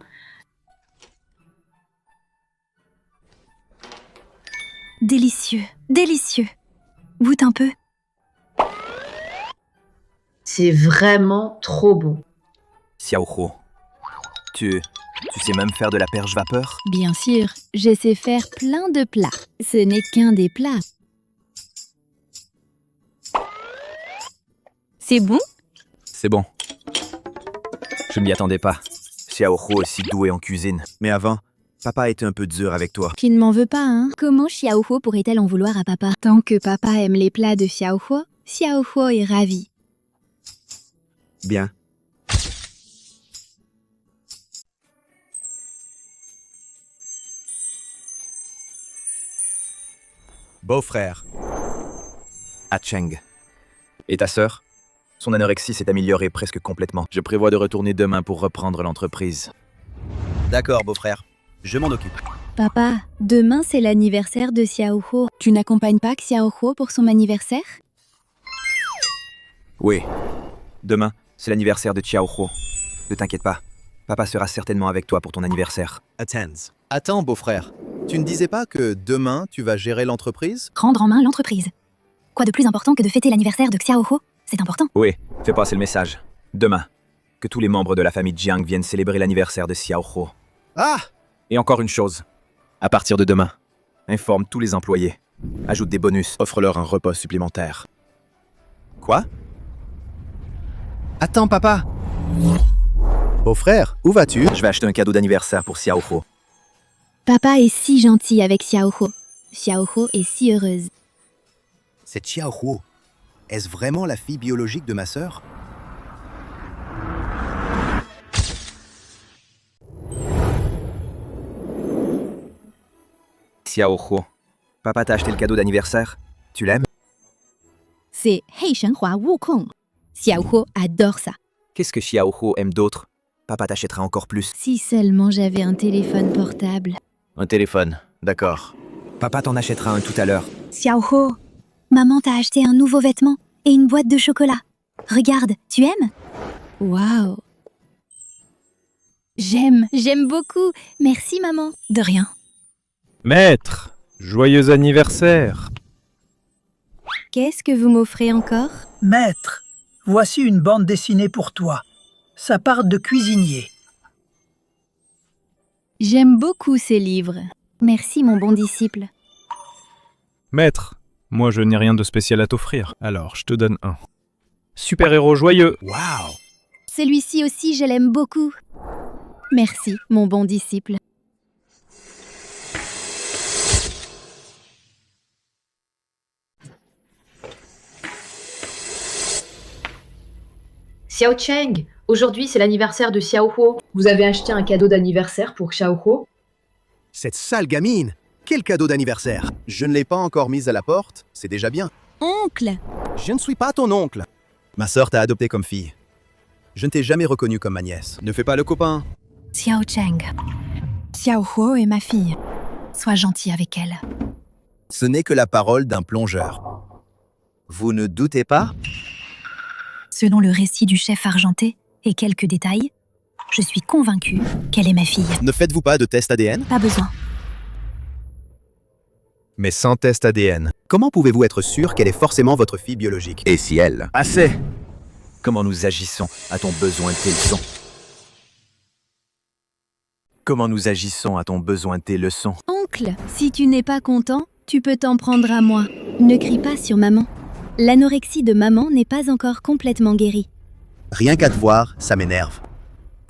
Délicieux, délicieux. Goûte un peu. C'est vraiment trop bon. Xiaohuo, tu sais même faire de la perche vapeur? Bien sûr, je sais faire plein de plats. Ce n'est qu'un des plats. C'est bon? C'est bon. Je ne m'y attendais pas. Xiaohuo est si doué en cuisine. Mais avant, papa était un peu dur avec toi. Tu ne m'en veux pas, hein? Comment Xiaohuo pourrait-elle en vouloir à papa? Tant que papa aime les plats de Xiaohuo, Xiaohuo est ravi. Bien. Beau-frère. Ah Cheng. Et ta sœur? Son anorexie s'est améliorée presque complètement. Je prévois de retourner demain pour reprendre l'entreprise. D'accord, beau-frère. Je m'en occupe. Papa, demain c'est l'anniversaire de Xiaohuo. Tu n'accompagnes pas Xiaohuo pour son anniversaire? Oui. Demain, c'est l'anniversaire de Xiaohuo. Ne t'inquiète pas. Papa sera certainement avec toi pour ton anniversaire. Attends, beau-frère. Tu ne disais pas que demain, tu vas gérer l'entreprise? Prendre en main l'entreprise. Quoi de plus important que de fêter l'anniversaire de Xiaohuo? C'est important. Oui, fais passer le message. Demain, que tous les membres de la famille Jiang viennent célébrer l'anniversaire de Xiaohuo. Ah! Et encore une chose. À partir de demain, informe tous les employés. Ajoute des bonus, offre-leur un repas supplémentaire. Quoi? Attends, papa! Beau-frère, où vas-tu? Je vais acheter un cadeau d'anniversaire pour Xiaohuo. Papa est si gentil avec Xiaohuo. Xiaohuo est si heureuse. C'est Xiaohuo. Est-ce vraiment la fille biologique de ma sœur? Xiaohuo, papa t'a acheté le cadeau d'anniversaire? Tu l'aimes? C'est Hei Shenhua Wukong. Xiaohuo adore ça. Qu'est-ce que Xiaohuo aime d'autre? Papa t'achètera encore plus. Si seulement j'avais un téléphone portable. Un téléphone, d'accord. Papa t'en achètera un tout à l'heure. Xiaohuo, maman t'a acheté un nouveau vêtement et une boîte de chocolat. Regarde, tu aimes? Waouh. J'aime beaucoup. Merci, maman. De rien. Maître, joyeux anniversaire. Qu'est-ce que vous m'offrez encore? Maître, voici une bande dessinée pour toi. Ça part de cuisinier. J'aime beaucoup ces livres. Merci, mon bon disciple. Maître, moi je n'ai rien de spécial à t'offrir, alors je te donne un. Super-héros joyeux. Waouh! Celui-ci aussi, je l'aime beaucoup. Merci, mon bon disciple. Xiao Cheng, aujourd'hui c'est l'anniversaire de Xiao Huo. Vous avez acheté un cadeau d'anniversaire pour Xiao Huo? Cette sale gamine! Quel cadeau d'anniversaire! Je ne l'ai pas encore mise à la porte, c'est déjà bien. Oncle! Je ne suis pas ton oncle. Ma sœur t'a adopté comme fille. Je ne t'ai jamais reconnu comme ma nièce. Ne fais pas le copain. Xiao Cheng. Xiao Huo est ma fille. Sois gentil avec elle. Ce n'est que la parole d'un plongeur. Vous ne doutez pas? Selon le récit du chef argenté et quelques détails, je suis convaincue qu'elle est ma fille. Ne faites-vous pas de test ADN? Pas besoin. Mais sans test ADN, comment pouvez-vous être sûr qu'elle est forcément votre fille biologique? Et si elle? Assez! Comment nous agissons? A-t-on besoin de tes leçons? Comment nous agissons? A-t-on besoin de tes leçons? Oncle, si tu n'es pas content, tu peux t'en prendre à moi. Ne crie pas sur maman. L'anorexie de maman n'est pas encore complètement guérie. Rien qu'à te voir, ça m'énerve.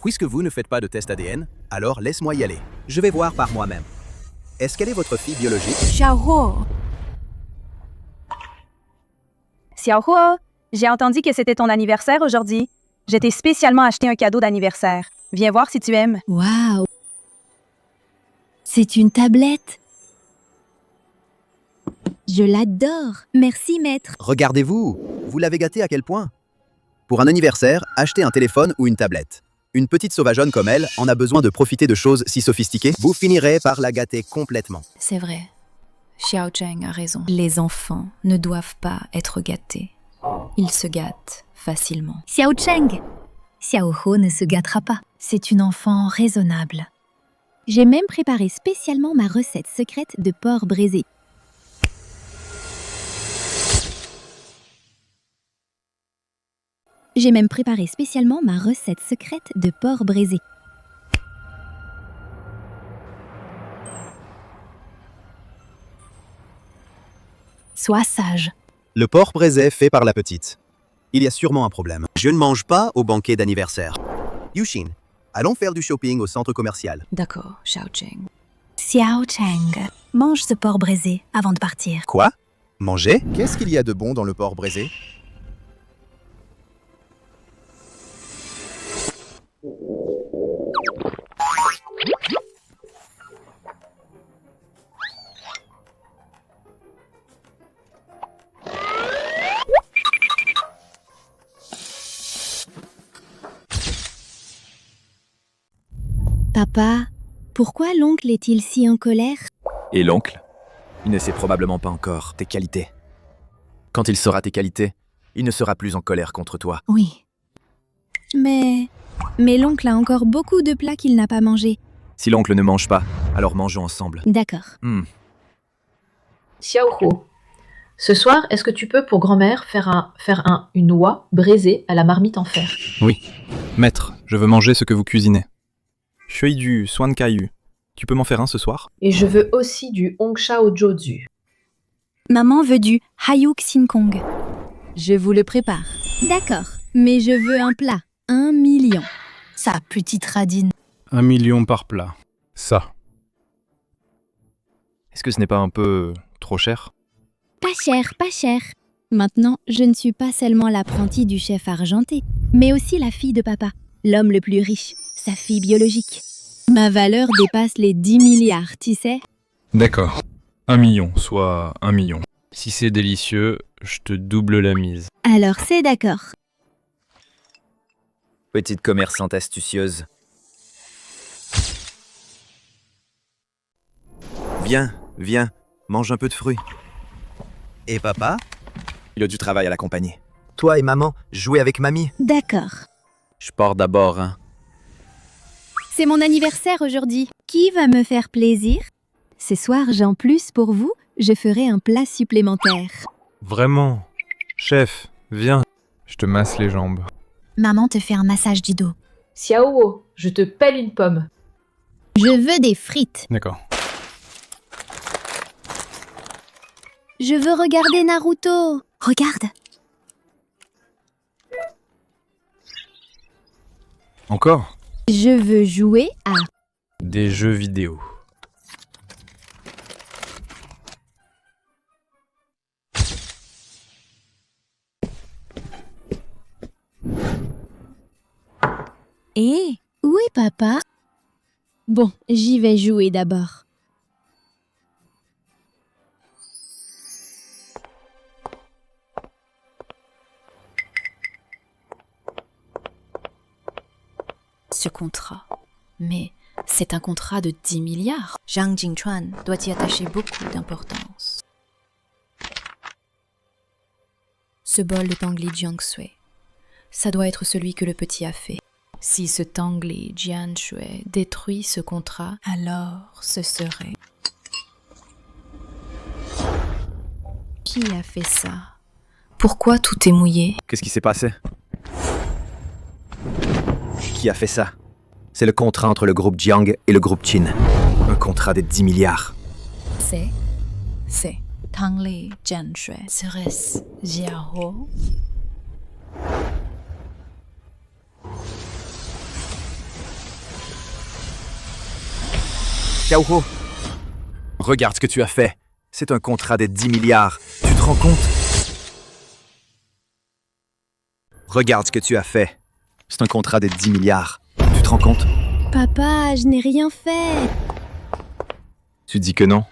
Puisque vous ne faites pas de test ADN, alors laisse-moi y aller. Je vais voir par moi-même. Est-ce qu'elle est votre fille biologique? Xiao Huo. Xiao Huo, j'ai entendu que c'était ton anniversaire aujourd'hui. Je t'ai spécialement acheté un cadeau d'anniversaire. Viens voir si tu aimes. Waouh! C'est une tablette. Je l'adore. Merci, maître. Regardez-vous, vous l'avez gâtée à quel point? Pour un anniversaire, achetez un téléphone ou une tablette. Une petite sauvageonne comme elle en a besoin de profiter de choses si sophistiquées. Vous finirez par la gâter complètement. C'est vrai. Xiao Cheng a raison. Les enfants ne doivent pas être gâtés. Ils se gâtent facilement. Xiao Cheng. Xiao Huo ne se gâtera pas. C'est une enfant raisonnable. J'ai même préparé spécialement ma recette secrète de porc braisé. J'ai même préparé spécialement ma recette secrète de porc braisé. Sois sage. Le porc braisé fait par la petite. Il y a sûrement un problème. Je ne mange pas au banquet d'anniversaire. Yushin, allons faire du shopping au centre commercial. D'accord, Xiao Cheng. Xiao Cheng, mange ce porc braisé avant de partir. Quoi? Manger? Qu'est-ce qu'il y a de bon dans le porc braisé? Papa, pourquoi l'oncle est-il si en colère? Et l'oncle? Il ne sait probablement pas encore tes qualités. Quand il saura tes qualités, il ne sera plus en colère contre toi. Oui. Mais l'oncle a encore beaucoup de plats qu'il n'a pas mangés. Si l'oncle ne mange pas, alors mangeons ensemble. D'accord. Xiao Huo, ce soir, est-ce que tu peux pour grand-mère faire une oie braisée à la marmite en fer? Oui. Maître, je veux manger ce que vous cuisinez. Shui du Swan Kaiyu. Tu peux m'en faire un ce soir? Et je veux aussi du Hongshao Jozu. Maman veut du Hayu Xin Kong. Je vous le prépare. D'accord, mais je veux un plat. 1 million. Sa petite radine. 1 million par plat. Ça. Est-ce que ce n'est pas un peu trop cher? Pas cher, pas cher. Maintenant, je ne suis pas seulement l'apprentie du chef argenté, mais aussi la fille de papa, l'homme le plus riche, sa fille biologique. Ma valeur dépasse les 10 milliards, tu sais? D'accord. 1 million, soit 1 million. Si c'est délicieux, je te double la mise. Alors c'est d'accord. Petite commerçante astucieuse. Viens, viens, mange un peu de fruits. Et papa? Il a du travail à la compagnie. Toi et maman, jouez avec mamie. D'accord. Je pars d'abord, hein. C'est mon anniversaire aujourd'hui. Qui va me faire plaisir? Ce soir, en plus pour vous, je ferai un plat supplémentaire. Vraiment. Chef, viens. Je te masse les jambes. Maman te fait un massage du dos. Xiaowo, je te pèle une pomme. Je veux des frites. D'accord. Je veux regarder Naruto. Regarde. Encore? Je veux jouer à... Des jeux vidéo. Oui, papa. Bon, j'y vais jouer d'abord. Ce contrat. Mais c'est un contrat de 10 milliards. Zhang Jingchuan doit y attacher beaucoup d'importance. Ce bol de Tangli Jiangshui, ça doit être celui que le petit a fait. Si ce Tangli Jianshui détruit ce contrat, alors ce serait... Qui a fait ça? Pourquoi tout est mouillé? Qu'est-ce qui s'est passé? Qui a fait ça? C'est le contrat entre le groupe Jiang et le groupe Qin. Un contrat de 10 milliards. C'est Tangli Jianshui. Serait-ce Jiao? Xiaohu, regarde ce que tu as fait. C'est un contrat de 10 milliards. Tu te rends compte? Regarde ce que tu as fait. C'est un contrat de 10 milliards. Tu te rends compte? Papa, je n'ai rien fait. Tu dis que non?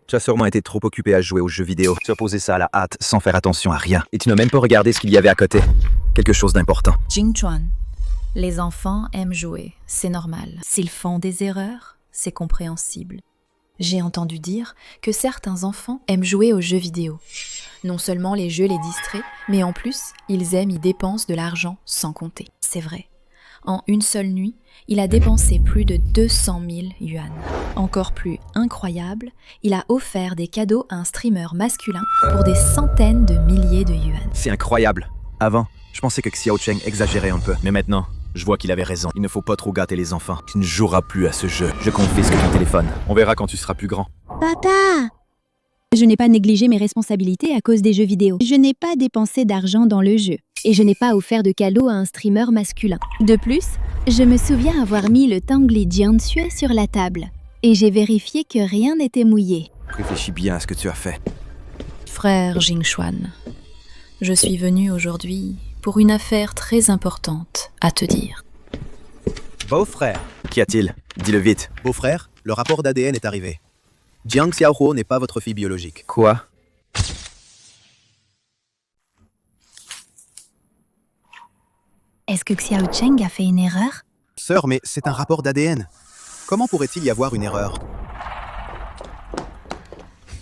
Tu as sûrement été trop occupé à jouer aux jeux vidéo. Tu as posé ça à la hâte, sans faire attention à rien. Et tu n'as même pas regardé ce qu'il y avait à côté. Quelque chose d'important. Jingchuan, les enfants aiment jouer, c'est normal. S'ils font des erreurs, c'est compréhensible. J'ai entendu dire que certains enfants aiment jouer aux jeux vidéo. Non seulement les jeux les distraient, mais en plus, ils aiment y dépenser de l'argent sans compter. C'est vrai. En une seule nuit, il a dépensé plus de 200 000 yuan. Encore plus incroyable, il a offert des cadeaux à un streamer masculin pour des centaines de milliers de yuan. C'est incroyable. Avant, je pensais que Xiao Cheng exagérait un peu. Mais maintenant, je vois qu'il avait raison. Il ne faut pas trop gâter les enfants. Tu ne joueras plus à ce jeu. Je confisque ton téléphone. On verra quand tu seras plus grand. Papa! Je n'ai pas négligé mes responsabilités à cause des jeux vidéo. Je n'ai pas dépensé d'argent dans le jeu. Et je n'ai pas offert de cadeau à un streamer masculin. De plus, je me souviens avoir mis le Tangli Jianshui sur la table. Et j'ai vérifié que rien n'était mouillé. Réfléchis bien à ce que tu as fait. Frère Jingchuan, je suis venu aujourd'hui pour une affaire très importante à te dire. Beau-frère. Qu'y a-t-il? Dis-le vite. Beau-frère, le rapport d'ADN est arrivé. Jiang Xiaohuo n'est pas votre fille biologique. Quoi? Est-ce que Xiao Cheng a fait une erreur? Sœur, mais c'est un rapport d'ADN. Comment pourrait-il y avoir une erreur?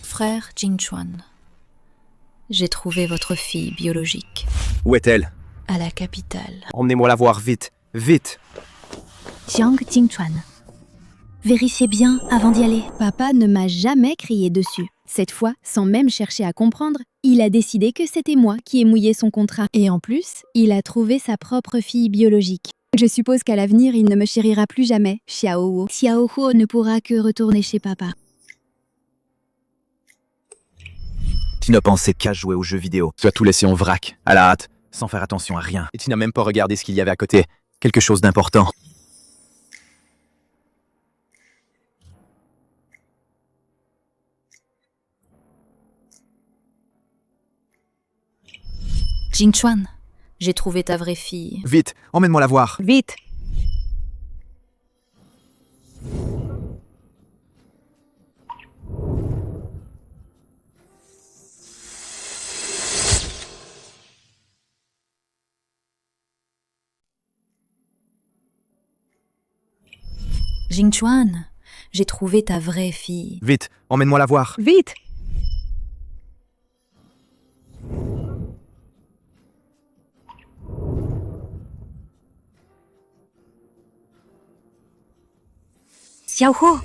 Frère Jingchuan, j'ai trouvé votre fille biologique. Où est-elle? À la capitale. Emmenez-moi la voir vite. Vite! Jiang Jingchuan. Vérifiez bien avant d'y aller. Papa ne m'a jamais crié dessus. Cette fois, sans même chercher à comprendre, il a décidé que c'était moi qui ai mouillé son contrat. Et en plus, il a trouvé sa propre fille biologique. Je suppose qu'à l'avenir, il ne me chérira plus jamais, Xiaohuo. Xiaohuo ne pourra que retourner chez papa. Tu n'as pensé qu'à jouer aux jeux vidéo. Tu as tout laissé en vrac, à la hâte, sans faire attention à rien. Et tu n'as même pas regardé ce qu'il y avait à côté. Quelque chose d'important. Jingchuan, j'ai trouvé ta vraie fille. Vite, emmène-moi la voir. Vite! Jingchuan, j'ai trouvé ta vraie fille. Vite, emmène-moi la voir. Vite! Xiaohuo.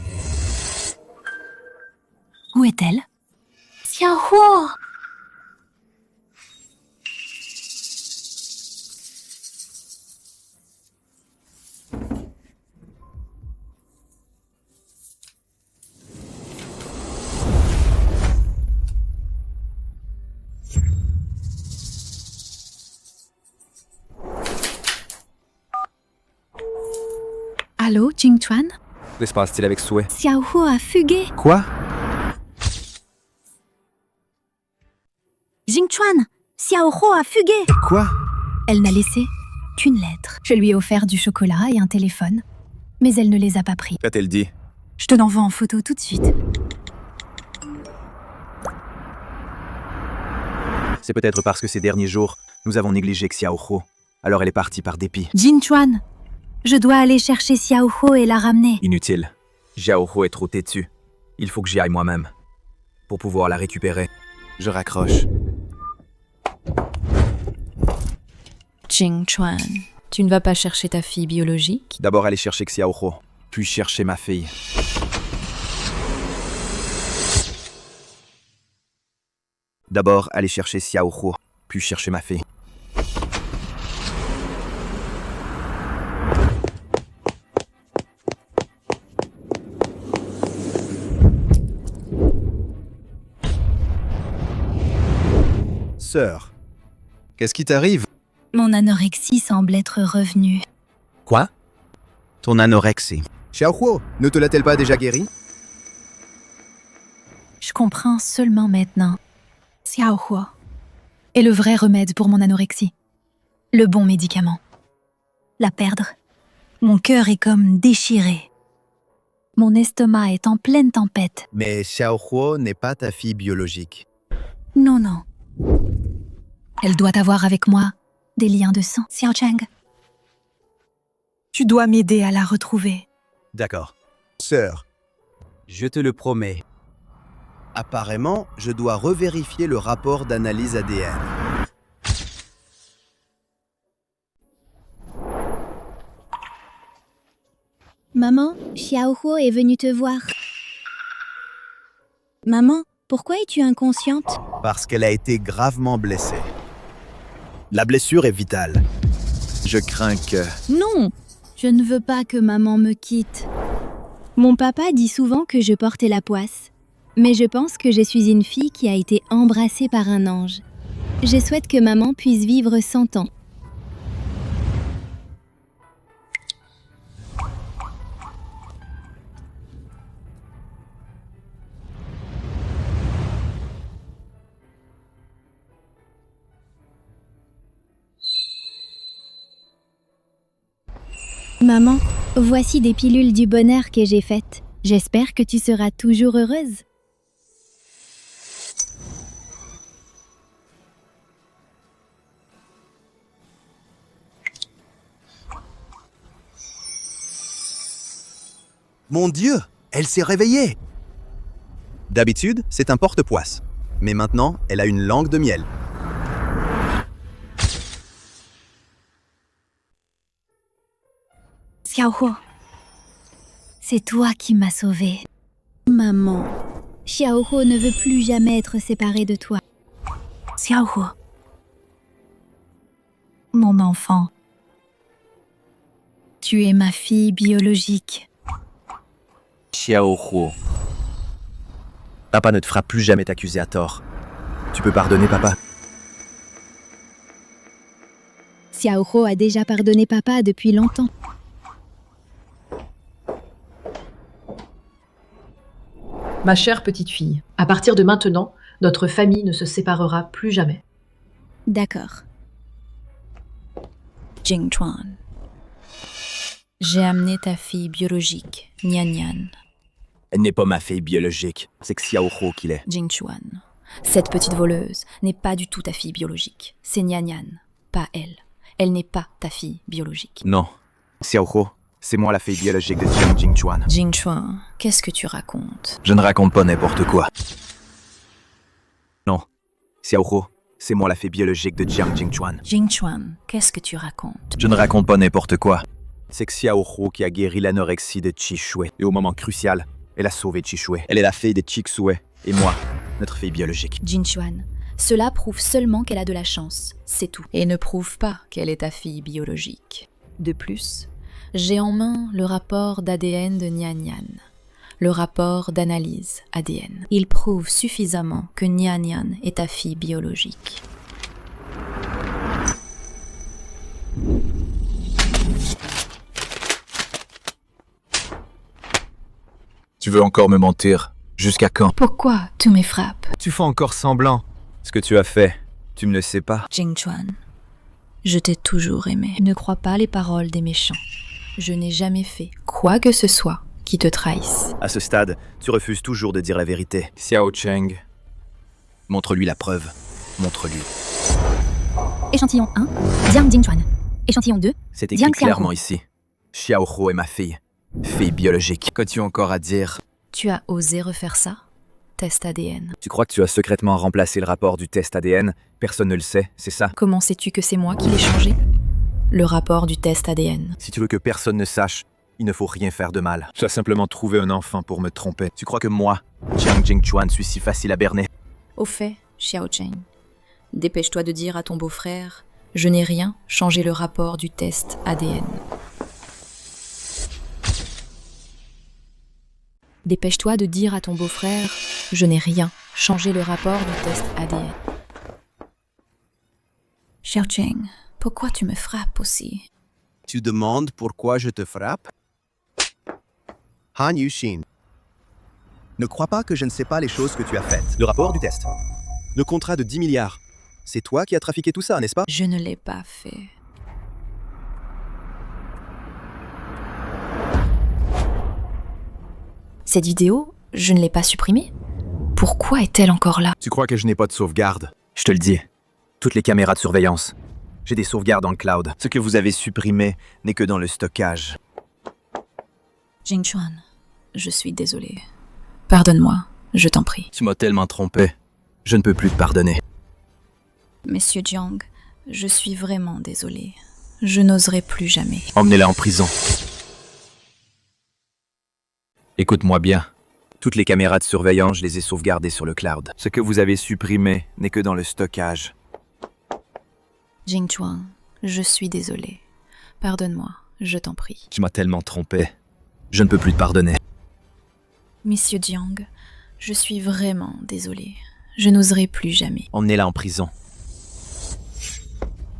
Où est-elle? Xiaohuo. Allô, Jingchuan? Que se passe-t-il avec Sue? Xiaohuo a fugué. Quoi? Jingchuan, Xiaohuo a fugué. Quoi? Elle n'a laissé qu'une lettre. Je lui ai offert du chocolat et un téléphone, mais elle ne les a pas pris. Qu'a-t-elle dit? Je te l'envoie en photo tout de suite. C'est peut-être parce que ces derniers jours, nous avons négligé Xiaohuo. Alors elle est partie par dépit. Jingchuan, je dois aller chercher Xiaohuo et la ramener. Inutile. Xiaohuo est trop têtue. Il faut que j'y aille moi-même. Pour pouvoir la récupérer. Je raccroche. Jingchuan, tu ne vas pas chercher ta fille biologique? D'abord aller chercher Xiaohuo, puis chercher ma fille. D'abord aller chercher Xiaohuo, puis chercher ma fille. Sœur, qu'est-ce qui t'arrive? Mon anorexie semble être revenue. Quoi? Ton anorexie. Xiaohuo, ne te l'a-t-elle pas déjà guérie? Je comprends seulement maintenant. Xiaohuo est le vrai remède pour mon anorexie. Le bon médicament. La perdre. Mon cœur est comme déchiré. Mon estomac est en pleine tempête. Mais Xiaohuo n'est pas ta fille biologique. Non, non. Elle doit avoir avec moi des liens de sang. Xiaocheng, tu dois m'aider à la retrouver. D'accord. Sœur, je te le promets. Apparemment, je dois revérifier le rapport d'analyse ADN. Maman, Xiaohuo est venue te voir. Maman, pourquoi es-tu inconsciente? Parce qu'elle a été gravement blessée. La blessure est vitale. Je crains que... Non, je ne veux pas que maman me quitte. Mon papa dit souvent que je portais la poisse. Mais je pense que je suis une fille qui a été embrassée par un ange. Je souhaite que maman puisse vivre 100 ans. Maman, voici des pilules du bonheur que j'ai faites. J'espère que tu seras toujours heureuse. Mon Dieu, elle s'est réveillée! D'habitude, c'est un porte-poisse. Mais maintenant, elle a une langue de miel. Xiaohuo, c'est toi qui m'as sauvée. Maman, Xiaohuo ne veut plus jamais être séparée de toi. Xiaohuo, mon enfant, tu es ma fille biologique. Xiaohuo. Papa ne te fera plus jamais t'accuser à tort. Tu peux pardonner, papa? Xiaohuo a déjà pardonné papa depuis longtemps. Ma chère petite fille, à partir de maintenant, notre famille ne se séparera plus jamais. D'accord. Jingchuan, j'ai amené ta fille biologique, Nian Nian. Elle n'est pas ma fille biologique, c'est Xiaohuo qui l'est. Jingchuan, cette petite voleuse n'est pas du tout ta fille biologique. C'est Nian Nian, pas elle. Elle n'est pas ta fille biologique. Non, Xiaohuo, c'est moi la fille biologique de Jiang Jingchuan. Jingchuan, qu'est-ce que tu racontes? Je ne raconte pas n'importe quoi. Non, Xiaohuo, c'est moi la fille biologique de Jiang Jingchuan. Jingchuan, qu'est-ce que tu racontes? Je ne raconte pas n'importe quoi. C'est Xiao Hu qui a guéri l'anorexie de Qixue. Et au moment crucial, elle a sauvé Qixue. Elle est la fille de Qixue. Et moi, notre fille biologique. Jinchuan, cela prouve seulement qu'elle a de la chance, c'est tout. Et ne prouve pas qu'elle est ta fille biologique. De plus, j'ai en main le rapport d'ADN de Nian Nian. Le rapport d'analyse ADN. Il prouve suffisamment que Nian Nian est ta fille biologique. Tu veux encore me mentir? Jusqu'à quand? Pourquoi tu me frappes? Tu fais encore semblant. Ce que tu as fait, tu ne le sais pas. Jinchuan, je t'ai toujours aimé. Ne crois pas les paroles des méchants. Je n'ai jamais fait quoi que ce soit qui te trahisse. À ce stade, tu refuses toujours de dire la vérité. Xiao Cheng, montre-lui la preuve. Montre-lui. Échantillon 1, Jiang Jingchuan. Échantillon 2, C'est écrit Jiang clairement Xiaohu. ici. Xiao Hu est ma fille. Fille biologique. Qu'as-tu encore à dire? Tu as osé refaire ça? Test ADN. Tu crois que tu as secrètement remplacé le rapport du test ADN? Personne ne le sait, c'est ça? Comment sais-tu que c'est moi qui l'ai changé? Le rapport du test ADN. Si tu veux que personne ne sache, il ne faut rien faire de mal. Tu as simplement trouvé un enfant pour me tromper. Tu crois que moi, Jiang Jingchuan, suis si facile à berner? Au fait, Xiao Cheng, dépêche-toi de dire à ton beau-frère, je n'ai rien changé le rapport du test ADN. Dépêche-toi de dire à ton beau-frère, je n'ai rien changé le rapport du test ADN. Xiao Cheng, pourquoi tu me frappes aussi? Tu demandes pourquoi je te frappe? Han Yuxin. Ne crois pas que je ne sais pas les choses que tu as faites. Le rapport du test. Le contrat de 10 milliards. C'est toi qui as trafiqué tout ça, n'est-ce pas? Je ne l'ai pas fait. Cette vidéo, je ne l'ai pas supprimée. Pourquoi est-elle encore là? Tu crois que je n'ai pas de sauvegarde? Je te le dis. Toutes les caméras de surveillance. J'ai des sauvegardes dans le cloud. Ce que vous avez supprimé n'est que dans le stockage. Jingchuan, je suis désolée. Pardonne-moi, je t'en prie. Tu m'as tellement trompé. Je ne peux plus te pardonner. Monsieur Jiang, je suis vraiment désolée. Je n'oserai plus jamais. Emmenez-la en prison. Écoute-moi bien. Toutes les caméras de surveillance, je les ai sauvegardées sur le cloud. Ce que vous avez supprimé n'est que dans le stockage. Jingchuan, je suis désolée. Pardonne-moi, je t'en prie. Tu m'as tellement trompé. Je ne peux plus te pardonner. Monsieur Jiang, je suis vraiment désolée. Je n'oserai plus jamais. Emmenez-la en prison.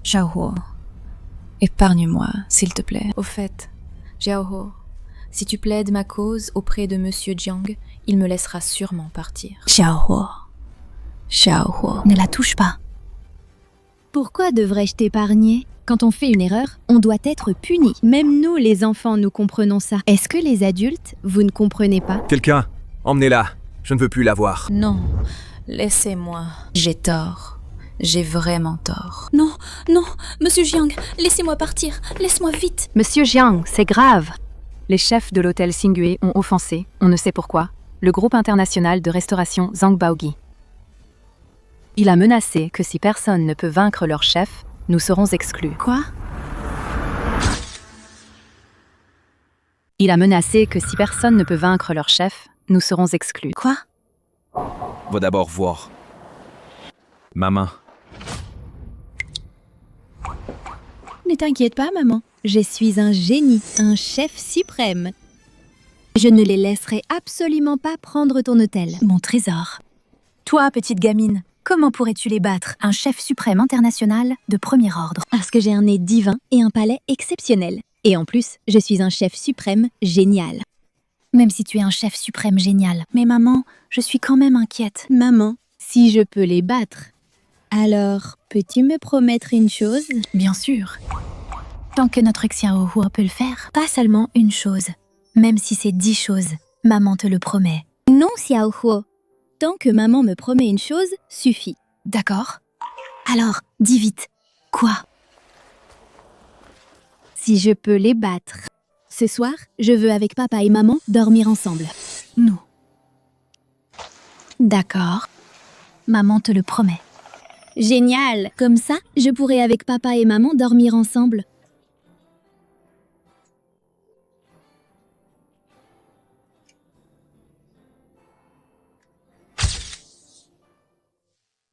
Xiaohu, épargne-moi, s'il te plaît. Au fait, Xiaohu, si tu plaides ma cause auprès de Monsieur Jiang, il me laissera sûrement partir. Xiaohu, Ne la touche pas. Pourquoi devrais-je t'épargner? Quand on fait une erreur, on doit être puni. Même nous, les enfants, nous comprenons ça. Est-ce que les adultes, vous ne comprenez pas? Quelqu'un, emmenez-la. Je ne veux plus la voir. Non, laissez-moi. J'ai tort. J'ai vraiment tort. Non, non, Monsieur Jiang, laissez-moi partir. Laisse-moi vite. Monsieur Jiang, c'est grave. Les chefs de l'hôtel Xingyue ont offensé, on ne sait pourquoi, le groupe international de restauration Zhang Baogi. Il a menacé que si personne ne peut vaincre leur chef, nous serons exclus. Quoi? Il a menacé que si personne ne peut vaincre leur chef, nous serons exclus. Quoi? Va d'abord voir. Ma main. Ne t'inquiète pas, maman. Je suis un génie, un chef suprême. Je ne les laisserai absolument pas prendre ton hôtel. Mon trésor. Toi, petite gamine, comment pourrais-tu les battre? Un chef suprême international de premier ordre. Parce que j'ai un nez divin et un palais exceptionnel. Et en plus, je suis un chef suprême génial. Même si tu es un chef suprême génial. Mais maman, je suis quand même inquiète. Maman, si je peux les battre, alors peux-tu me promettre une chose? Bien sûr. Tant que notre Xiaohu peut le faire, pas seulement une chose. Même si c'est 10 choses, maman te le promet. Non, Xiaohu. Tant que maman me promet une chose, suffit. D'accord? Alors, dis vite. Quoi? Si je peux les battre. Ce soir, je veux avec papa et maman dormir ensemble. Nous. D'accord. Maman te le promet. Génial! Comme ça, je pourrai avec papa et maman dormir ensemble.